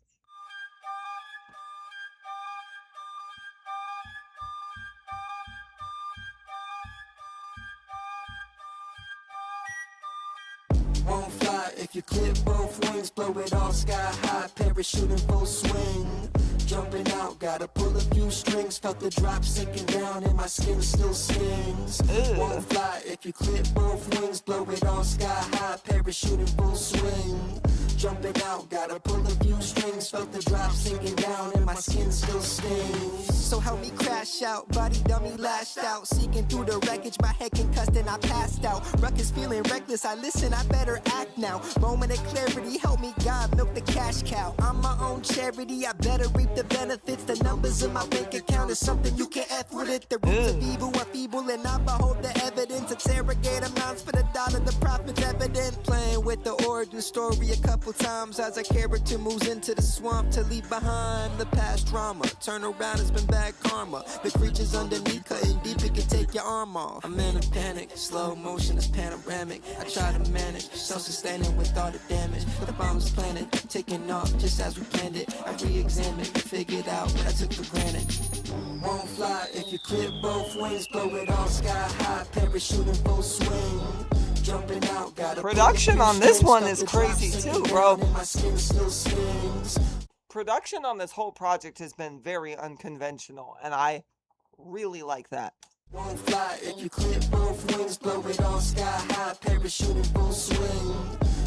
Won't fly if you clip both wings, blow it all sky high, parachute in full swing. Jumping out, gotta pull a few strings, felt the drop sinking down and my skin still stings. Won't fly if you clip both wings, blow it all sky high, parachute in full swing. Jumping out, gotta pull a few strings, felt the drop sinking down and my skin still stings. So help me crash out, body dummy lashed out, seeking through the wreckage, my head concussed and I passed out. Ruckus feeling reckless, I listen, I better act now. Moment of clarity, help me God, milk the cash cow. I'm my own charity, I better reap the benefits. The numbers in my bank account is something you can't F with it. The roots of evil are feeble and I behold the evidence. Interrogate amounts for the dollar, the profit's evident. Playing with the origin story a couple times as a character moves into the swamp to leave behind the past trauma. Turn around, it's been bad karma. The creatures underneath cutting deep, it can take your arm off. I'm in a panic, slow motion is panoramic. I try to manage, self-sustaining with all the damage. The bomb's planted, taking off just as we planned it. I re-examined, figured out what I took for granted. Won't fly if you clip both wings, blow it all sky high, parachute in full swing. Jumping out, gotta production on this one is crazy too, bro. Production on this whole project has been very unconventional, and I really like that. Won't fly if you clip both wings, blow it all sky high, parachute in full swing.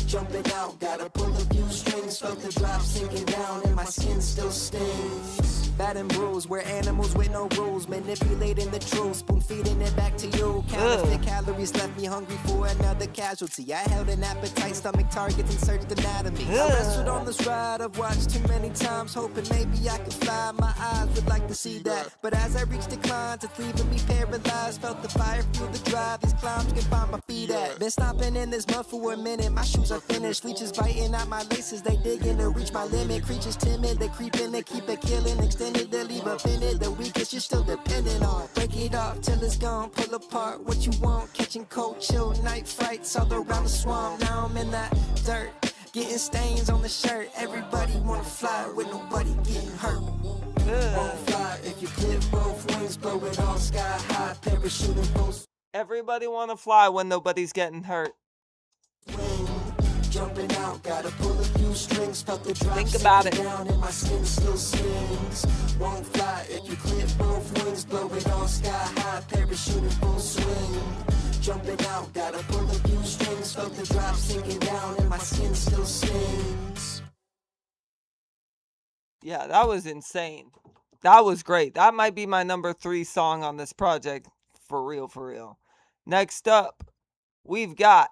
Jumping out, gotta pull a few strings, felt the drop sinking down and my skin still stings. Bad and bruised, we're animals with no rules, manipulating the truth, spoon feeding it back to you. Counterfeit calories left me hungry for another casualty. I held an appetite, stomach targets and searched anatomy. I wrestled on this ride I've watched too many times, hoping maybe I could fly. My eyes would like to see that, but as I reached the climb, it's leaving me paralyzed. Felt the fire through the drive, these climbs can find my feet at. Been stomping in this mud for a minute, my shoes are finished. Leeches biting out my laces, they digging to reach my limit. Creatures timid, they creeping, they keep it killing. Extended, they leave offended. The weakest you're still dependent on. Break it off till it's gone, pull apart what you want. Catching cold, chill, night fights all around the swamp. Now I'm in that dirt, getting stains on the shirt. Everybody wanna fly with nobody getting hurt. Won't fly if you clip both wings, blow it all sky high, parachute in full swing. Everybody wanna fly when nobody's getting hurt. Jumping out, gotta pull a few strings, felt the drop think about it. down and my skin still stings. Won't fly if you clip both wings, blow it all sky high, parachute in full swing. Jumping out, gotta pull a few strings, felt the drop sinking down and my skin still stings. Yeah, that was insane. That was great. That might be my number 3 song on this project. For real, for real. Next up, we've got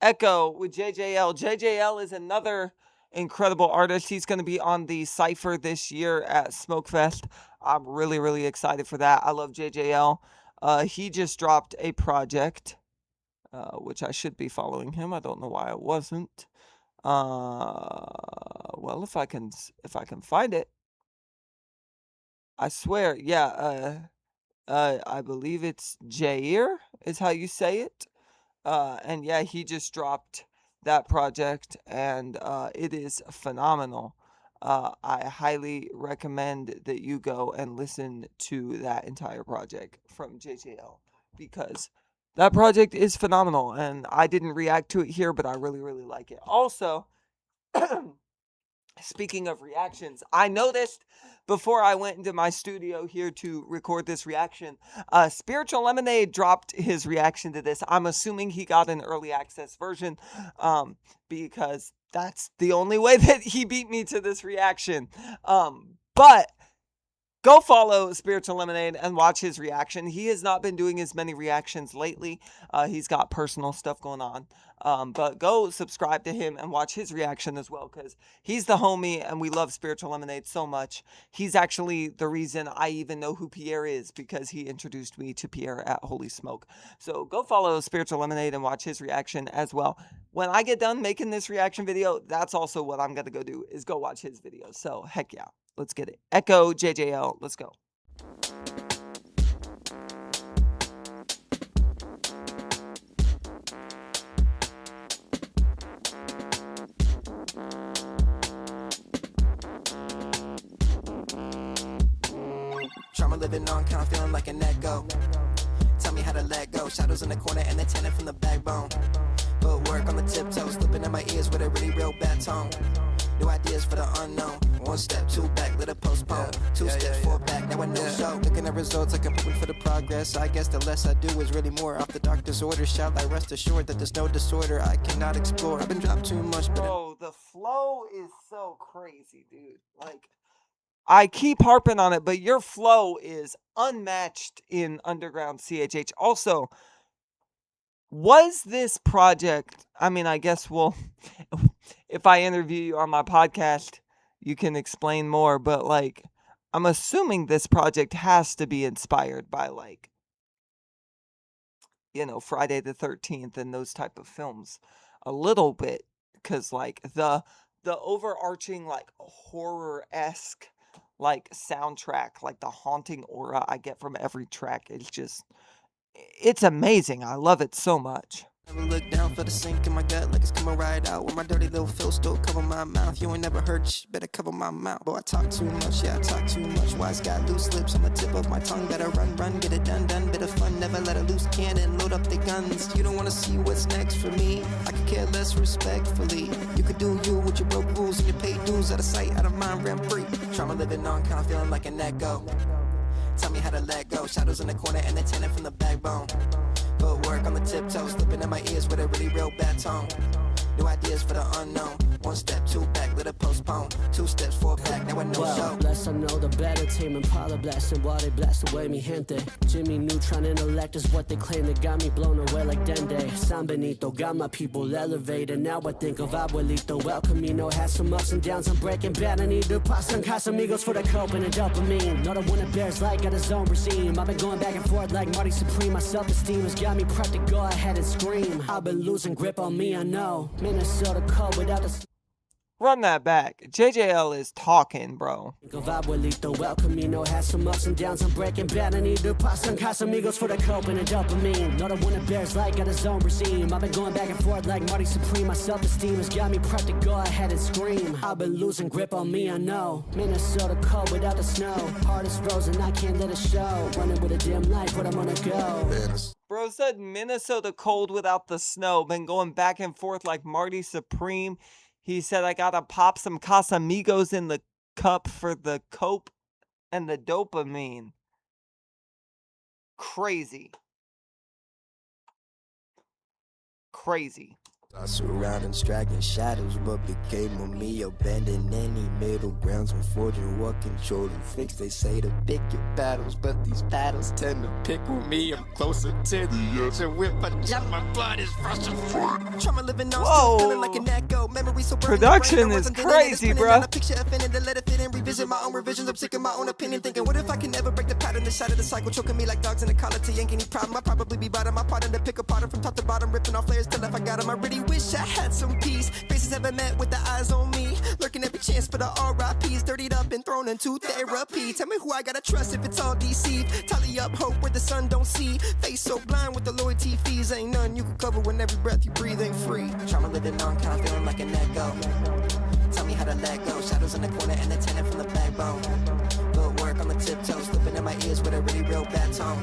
Echo with JJL. JJL is another incredible artist. He's going to be on the Cypher this year at Smokefest. I'm really, really excited for that. I love JJL. He just dropped a project, which I should be following him. I don't know why I wasn't. Well, if I can find it, I swear, yeah. I believe it's Jair is how you say it. And yeah, he just dropped that project, and it is phenomenal. I highly recommend that you go and listen to that entire project from JJL, because that project is phenomenal, and I didn't react to it here, but I really, really like it. Also, speaking of reactions, I noticed before I went into my studio here to record this reaction, Spiritual Lemonade dropped his reaction to this. I'm assuming he got an early access version, because that's the only way that he beat me to this reaction. But Go follow Spiritual Lemonade and watch his reaction. He has not been doing as many reactions lately. He's got personal stuff going on. But go subscribe to him and watch his reaction as well, because he's the homie and we love Spiritual Lemonade so much. He's actually the reason I even know who Peair is, because he introduced me to Peair at Holy Smoke. So go follow Spiritual Lemonade and watch his reaction as well. When I get done making this reaction video, that's also what I'm going to go do, is go watch his video. So heck yeah, let's get it. Echo JJL, let's go. Trauma living on, kind of feeling like an echo. Tell me how to let go. Shadows in the corner and the tenant from the backbone. Put work on the tiptoes, slipping in my ears with a really real bad tone. New ideas for the unknown. One step, two back, let it postpone. Two steps, four back, now I know show. Looking at results like I'm hoping for the progress. I guess the less I do is really more. Off the doctor's orders, shall I rest assured that there's no disorder I cannot explore. I've been dropped too much, but bro, the flow is so crazy, dude. Like, I keep harping on it, but your flow is unmatched in underground CHH. Also, was this project, I mean, I guess if I interview you on my podcast, you can explain more, but like, I'm assuming this project has to be inspired by, like, you know, Friday the 13th and those type of films a little bit, because like the overarching, like, horror-esque, like, soundtrack, like the haunting aura I get from every track is just, it's amazing. I love it so much. never look down for the sink in my gut like it's coming right out. With my dirty little Phil still cover my mouth. You ain't never heard shh, better cover my mouth. Boy, I talk too much, yeah, I talk too much. Wise got loose lips on the tip of my tongue. Better run, get it done, bit of fun. Never let a loose cannon load up the guns. You don't wanna see what's next for me. I could care less respectfully. You could do you with your broke rules and your paid dues. Out of sight, out of mind, rent free. Trauma living on, kind of feeling like an echo. Tell me how to let go. Shadows in the corner and the tenant from the backbone. Put work on the tiptoes, slipping in my ears with a really real bad tone. New ideas for the unknown. One step, two back, let it postpone. Two steps, four back, now I know show. Less I know, the better. Team Impala blasting while they blast away mi gente. Jimmy Neutron intellect is what they claim. They got me blown away like Dende. San Benito got my people elevated. Now I think of Abuelito. El Camino has some ups and downs. I'm breaking bad. I need to pop some Casamigos for the cope and the dopamine. Know the one that bears like got his own regime. I've been going back and forth like Marty Supreme. My self-esteem has got me prepped to go ahead and scream. I've been losing grip on me, I know. Minnesota cold without the... Run that back. JJL is talking, bro. Abuelito, El Camino has some ups and downs. I'm breaking bad. I need to pop some Casamigos for the cope and the dopamine. Know the one that bears like got his own regime. I've been going back and forth like Marty Supreme. My self-esteem has got me prepped to go ahead and scream. I've been losing grip on me, I know. Minnesota cold without the snow. Heart is frozen, I can't let it show. Running with a dim light, where I'm gonna go. Bro said Minnesota cold without the snow. Been going back and forth like Marty Supreme. He said, I gotta pop some Casamigos in the cup for the cope and the dopamine. Crazy. Crazy. I surrounding striking shadows, but became of me. Abandon any middle grounds when forging what control and fix. They say to pick your battles, but these battles tend to pick with me. I'm closer to the edge, and with my jump, my blood is rushing. Trauma living on, still feeling like an echo. Memory so production is crazy, bro. Picture offended to let it fit in, revisit my own revisions. I'm sick of my own opinion, thinking, what if I can never break the pattern inside of the cycle, choking me like dogs in a collar to yank any problem? I'll probably be bottom. My part in to pick apart from top to bottom, ripping off layers till if I got them. I really wish I had some peace. Faces haven't met with the eyes on me. Lurking every chance for the RIPs. Dirtied up and thrown into therapy. Tell me who I gotta trust if it's all deceived. Tally up hope where the sun don't see. Face so blind with the loyalty fees. Ain't none you can cover when every breath you breathe ain't free. Trauma living on, kind of feeling like an echo. Tell me how to let go. Shadows in the corner and the tenant from the backbone. Put work on the tiptoes, slipping in my ears with a really real bad tone.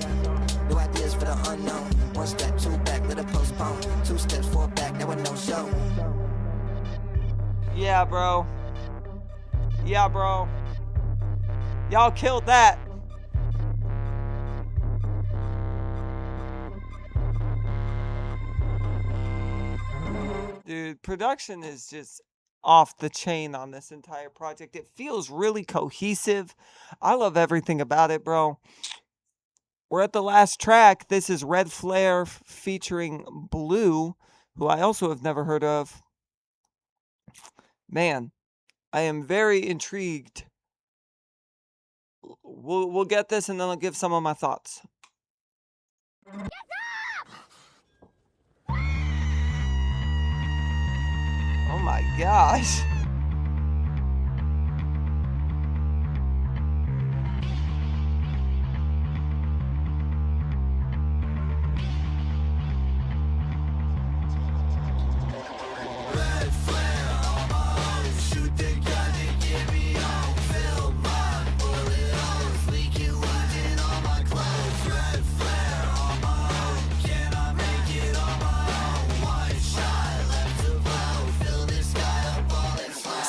New ideas for the unknown. One step, two back, let it postpone. Two steps, four back, now I know show. Yeah, bro. Yeah, bro. Y'all killed that. Dude, production is just off the chain on this entire project. It feels really cohesive. I love everything about it, bro. We're at the last track. This is Red Flare featuring Blue, who I also have never heard of. Man, I am very intrigued. We'll get this and then I'll give some of my thoughts. Oh my gosh.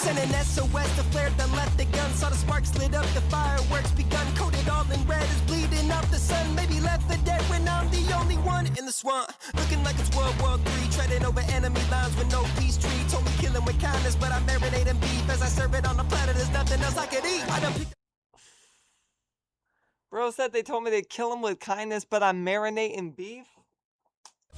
Sending SOS to flare, then left the gun. Saw the sparks lit up, the fireworks begun. Coated all in red, is bleeding out the sun. Maybe left the dead when I'm the only one in the swamp. Looking like it's World War III, treading over enemy lines with no peace tree. Told me kill him with kindness, but I marinate in beef. As I serve it on the platter, there's nothing else I could eat. I done picked Bro said they told me to kill him with kindness, but I'm marinating beef?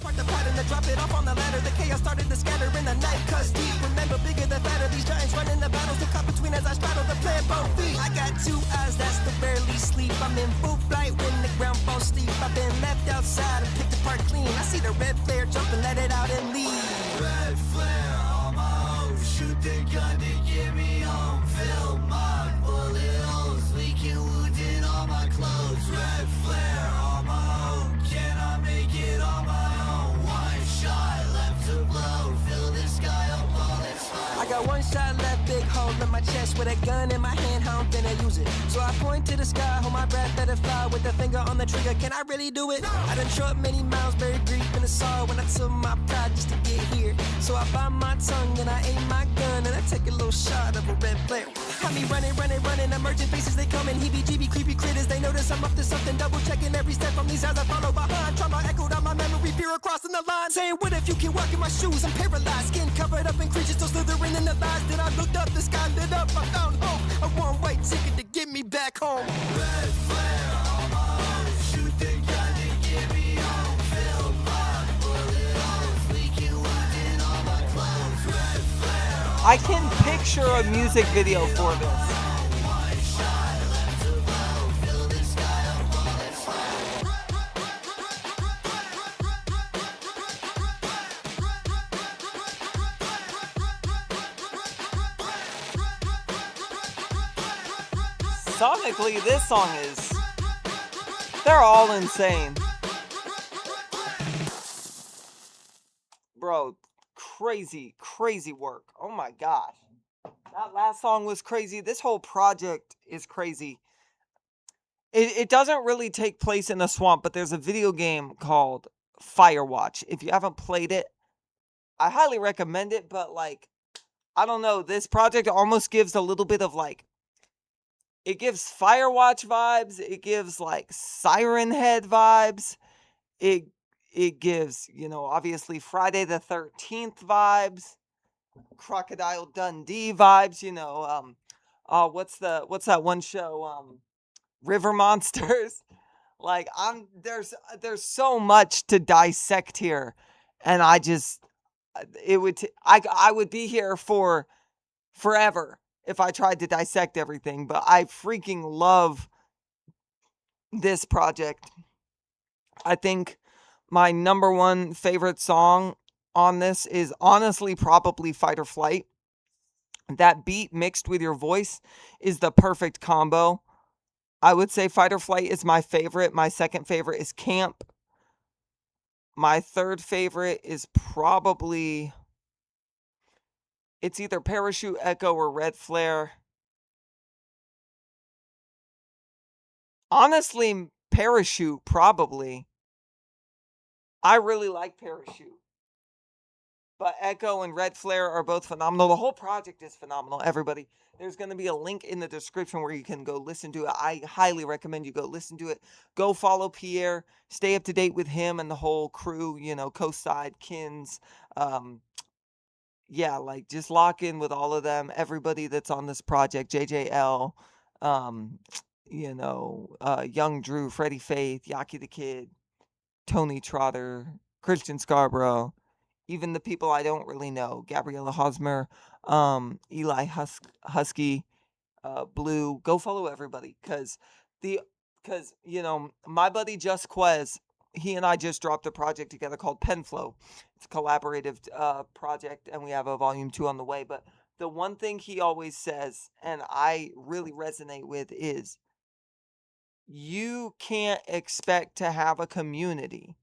Part the pattern to drop it off on the ladder. The chaos started to scatter in the night, cause deep. Remember, bigger the fatter. These giants running the battles. The caught between as I straddle the plan both feet. I got 2 eyes, that's the barely sleep. I'm in full flight when the ground falls steep. I've been left outside and picked apart clean. I see the red flare jump and let it out and leave. Red flare on my own. Shoot the gun to get me home. Fill my bullet holes. Leaking wounded on my clothes. Red flare on my own. Can I make it on my own? One shot left to blow. Fill the sky up all its fire. I got 1 shot left, big hole in my chest. With a gun in my hand, how I'm finna use it. So I point to the sky, hold my breath, let it fly. With the finger on the trigger, can I really do it? I done trucked many miles, buried grief in the soil. When I took my pride just to get here. So I bite my tongue and I aim my gun. And I take a little shot of a red flare. Got me running, emerging faces, they coming. Heebie-jeebie, creepy critters, they notice I'm up to something. Double checking every step from these eyes I follow behind. Trauma echoed on my memory, fear crossing the line. Saying, what if you can walk in my shoes? I'm paralyzed, skin covered up in creatures still slithering in the lies. Then I looked up, the sky lit up, I found hope. A one-way ticket to get me back home. Red flare on my own. Shoot the gun to get me home. Fill my bullet holes. Leaking wounded on my clothes. Red flare. I can picture a music video for this. Sonically, this song is... They're all insane. Bro, crazy, crazy work. Oh my gosh. That last song was crazy. This whole project is crazy. It doesn't really take place in a swamp, but there's a video game called Firewatch. If you haven't played it, I highly recommend it, but like, I don't know, this project almost gives a little bit of like, it gives Firewatch vibes, it gives like Siren Head vibes, it gives, you know, obviously Friday the 13th vibes, Crocodile Dundee vibes, you know, what's that one show, River Monsters. Like, there's so much to dissect here, and I just I would be here for forever if I tried to dissect everything, but I freaking love this project. I think my number one favorite song on this is honestly probably Fight or Flight. That beat mixed with your voice is the perfect combo. I would say Fight or Flight is my favorite. My second favorite is Camp. My third favorite is probably... It's either Parachute Echo or Red Flare. Honestly, Parachute, probably. I really like Parachute. But Echo and Red Flare are both phenomenal. The whole project is phenomenal, everybody. There's going to be a link in the description where you can go listen to it. I highly recommend you go listen to it. Go follow Peair. Stay up to date with him and the whole crew, you know, Coastside, Kins, yeah, like just lock in with all of them, everybody that's on this project, JJL, um, Young Drew, Freddie Faith, Yaki the Kid, Tony Trotter, Christian Scarborough, even the people I don't really know, Gabriella Hosmer, Eli Husky, Blue. Go follow everybody, because my buddy Just Quez, he and I just dropped a project together called Penflow. It's a collaborative project, and we have a volume 2 on the way. But the one thing he always says, and I really resonate with, is you can't expect to have a community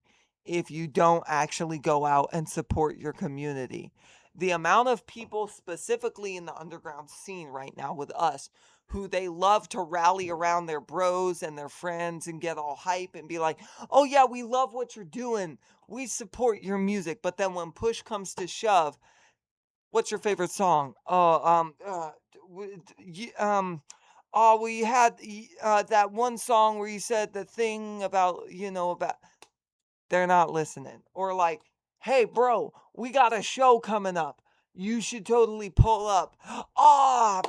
if you don't actually go out and support your community. The amount of people, specifically in the underground scene right now with us, who they love to rally around their bros and their friends and get all hype and be like, oh yeah, we love what you're doing. We support your music. But then when push comes to shove, what's your favorite song? Oh, we had that one song where you said the thing about, about they're not listening. Or like, hey, bro, we got a show coming up. You should totally pull up. Ah,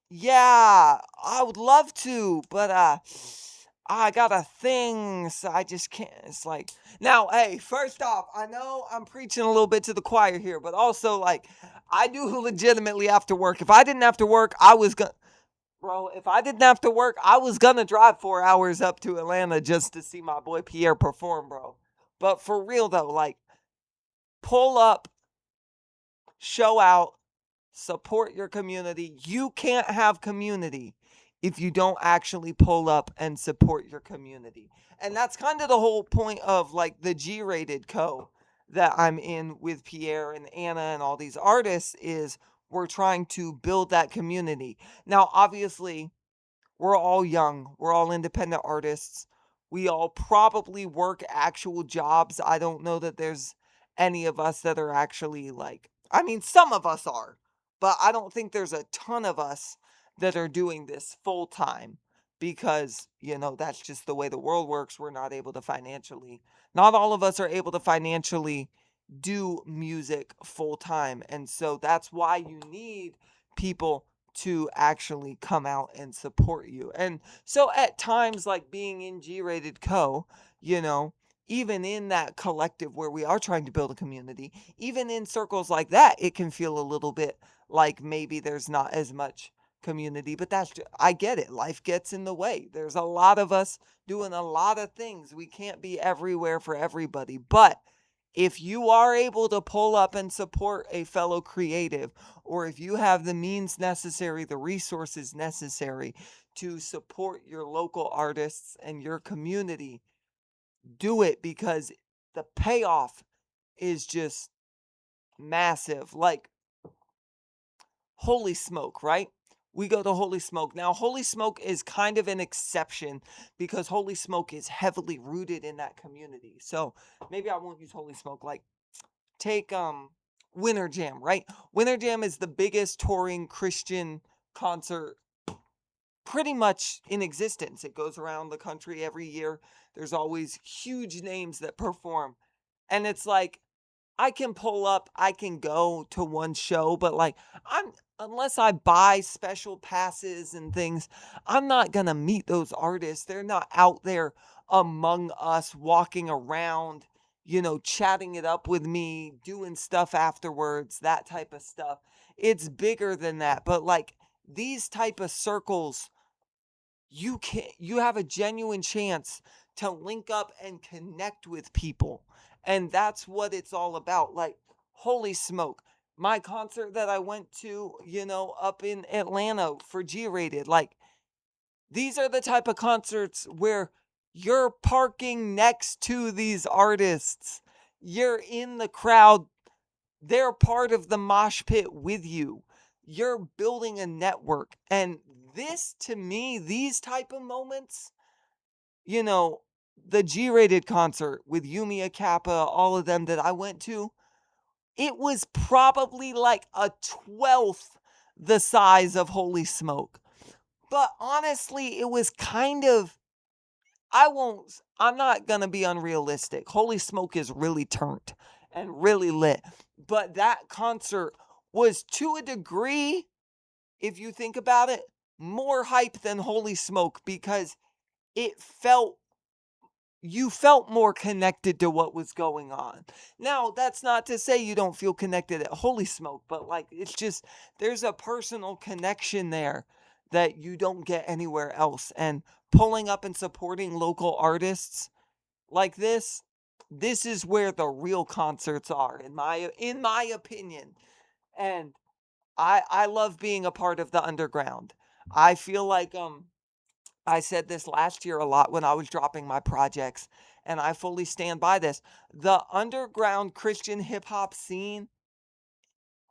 yeah, I would love to, but I got a thing, so I just can't. It's like, now, hey, first off, I know I'm preaching a little bit to the choir here, but also, like, I do legitimately have to work. If I didn't have to work, if I didn't have to work, I was gonna drive 4 hours up to Atlanta just to see my boy Peair perform, bro. But for real though, like, pull up, show out, support your community. You can't have community if you don't actually pull up and support your community. And that's kind of the whole point of like the G-rated co that I'm in with Peair and Anna and all these artists, is we're trying to build that community. Now, obviously, we're all young. We're all independent artists. We all probably work actual jobs. I don't know that there's any of us that are actually like, I mean, some of us are, but I don't think there's a ton of us that are doing this full time because, that's just the way the world works. We're not able to financially, not all of us are able to financially do music full time. And so that's why you need people to actually come out and support you. And so at times, like being in G Rated Co., even in that collective where we are trying to build a community, even in circles like that, it can feel a little bit like maybe there's not as much community, but I get it. Life gets in the way. There's a lot of us doing a lot of things. We can't be everywhere for everybody, but if you are able to pull up and support a fellow creative, or if you have the means necessary, the resources necessary to support your local artists and your community, do it, because the payoff is just massive. Like, Holy Smoke, right? We go to Holy Smoke. Now, Holy Smoke is kind of an exception because Holy Smoke is heavily rooted in that community. So maybe I won't use Holy Smoke. Like, take Winter Jam, right? Winter Jam is the biggest touring Christian concert pretty much in existence. It goes around the country every year. There's always huge names that perform. And it's like, I can pull up, I can go to one show, but like, unless I buy special passes and things, I'm not gonna meet those artists. They're not out there among us, walking around, chatting it up with me, doing stuff afterwards, that type of stuff. It's bigger than that. But like, these type of circles, you have a genuine chance to link up and connect with people. And that's what it's all about. Like, Holy Smoke, my concert that I went to, up in Atlanta for G Rated, like, these are the type of concerts where you're parking next to these artists. You're in the crowd. They're part of the mosh pit with you. You're building a network. And this, to me, these type of moments, the G-rated concert with Yumi Kappa, all of them that I went to, it was probably like a 12th the size of Holy Smoke. But honestly, it was kind of, I'm not going to be unrealistic. Holy Smoke is really turned. and really lit. But that concert was, to a degree, if you think about it, more hype than Holy Smoke, because you felt more connected to what was going on. Now, that's not to say you don't feel connected at Holy Smoke, but like, it's just, there's a personal connection there that you don't get anywhere else. And pulling up and supporting local artists like this is where the real concerts are, in my opinion. And I love being a part of the underground. I feel like I said this last year a lot when I was dropping my projects, and I fully stand by this. The underground Christian hip hop scene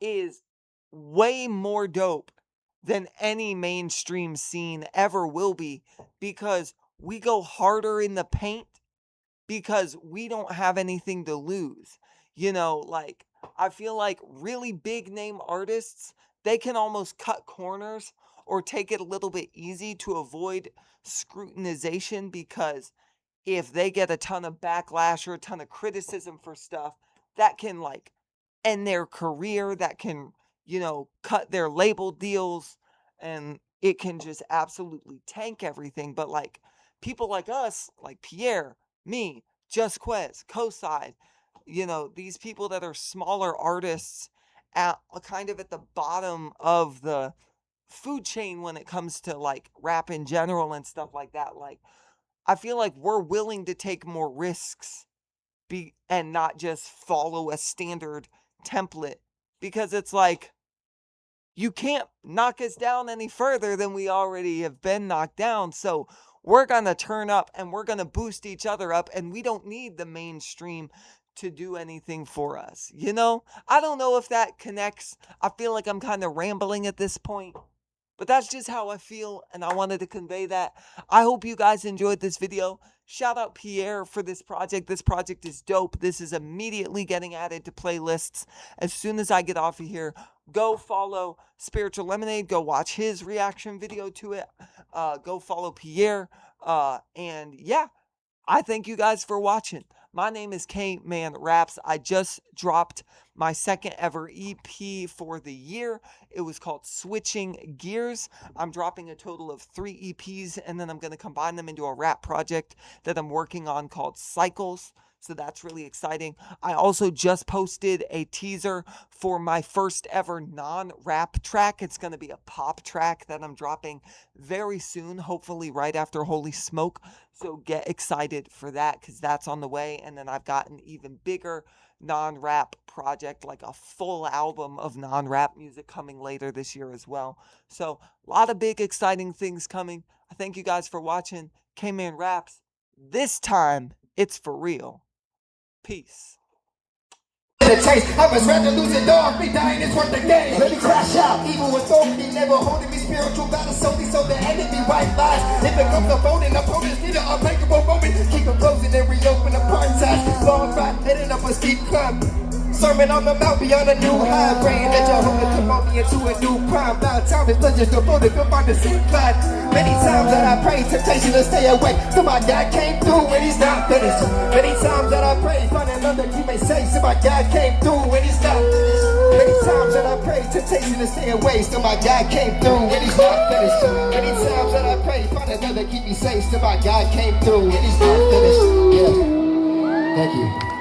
is way more dope than any mainstream scene ever will be, because we go harder in the paint, because we don't have anything to lose. You know, like, I feel like really big name artists, they can almost cut corners or take it a little bit easy to avoid scrutinization, because if they get a ton of backlash or a ton of criticism for stuff, that can like end their career, that can, cut their label deals, and it can just absolutely tank everything. But like, people like us, like Peair, me, Just Quez, Coastside, these people that are smaller artists at kind of at the bottom of the food chain when it comes to like rap in general and stuff like that. Like, I feel like we're willing to take more risks and not just follow a standard template, because it's like, you can't knock us down any further than we already have been knocked down. So we're going to turn up and we're going to boost each other up, and we don't need the mainstream to do anything for us. I don't know if that connects. I feel like I'm kind of rambling at this point, but that's just how I feel, and I wanted to convey that. I hope you guys enjoyed this video. Shout out Peair for this project. This project is dope. This is immediately getting added to playlists as soon as I get off of here. Go follow Spiritual Lemonade. Go watch his reaction video to it. Go follow Peair. And yeah, I thank you guys for watching. My name is K-Man Raps. I just dropped my second ever EP for the year. It was called Switching Gears. I'm dropping a total of 3 EPs, and then I'm going to combine them into a rap project that I'm working on called Cycles. So that's really exciting. I also just posted a teaser for my first ever non-rap track. It's going to be a pop track that I'm dropping very soon, hopefully right after Holy Smoke. So get excited for that, because that's on the way. And then I've got an even bigger non-rap project, like a full album of non-rap music, coming later this year as well. So a lot of big exciting things coming. I thank you guys for watching. K-Man Raps. This time, it's for real. Peace. I must rather lose a dog, be dying is worth the game. Let me crash out, evil authority never holding me. Spiritual battle solely so the enemy white lies. If it comes to voting, opponents need an unbreakable moment. Keep them closing and reopen apartheid. Long ride, heading up a steep climb. Sermon on the mount beyond a new high. Praying that Jehovah come on me into a new prime. About time is pleasures devoted, come on the same climb. Many times that I pray, temptation to stay away. So my God came through when he's not finished. Many times that I pray, find another he may say. So my God came through when he's not finished. Many times that I pray, temptation to stay away. So my God came through when he's not finished. Many times that I pray, find another keep me safe. So my God came through when he's not finished. Yeah. Thank you.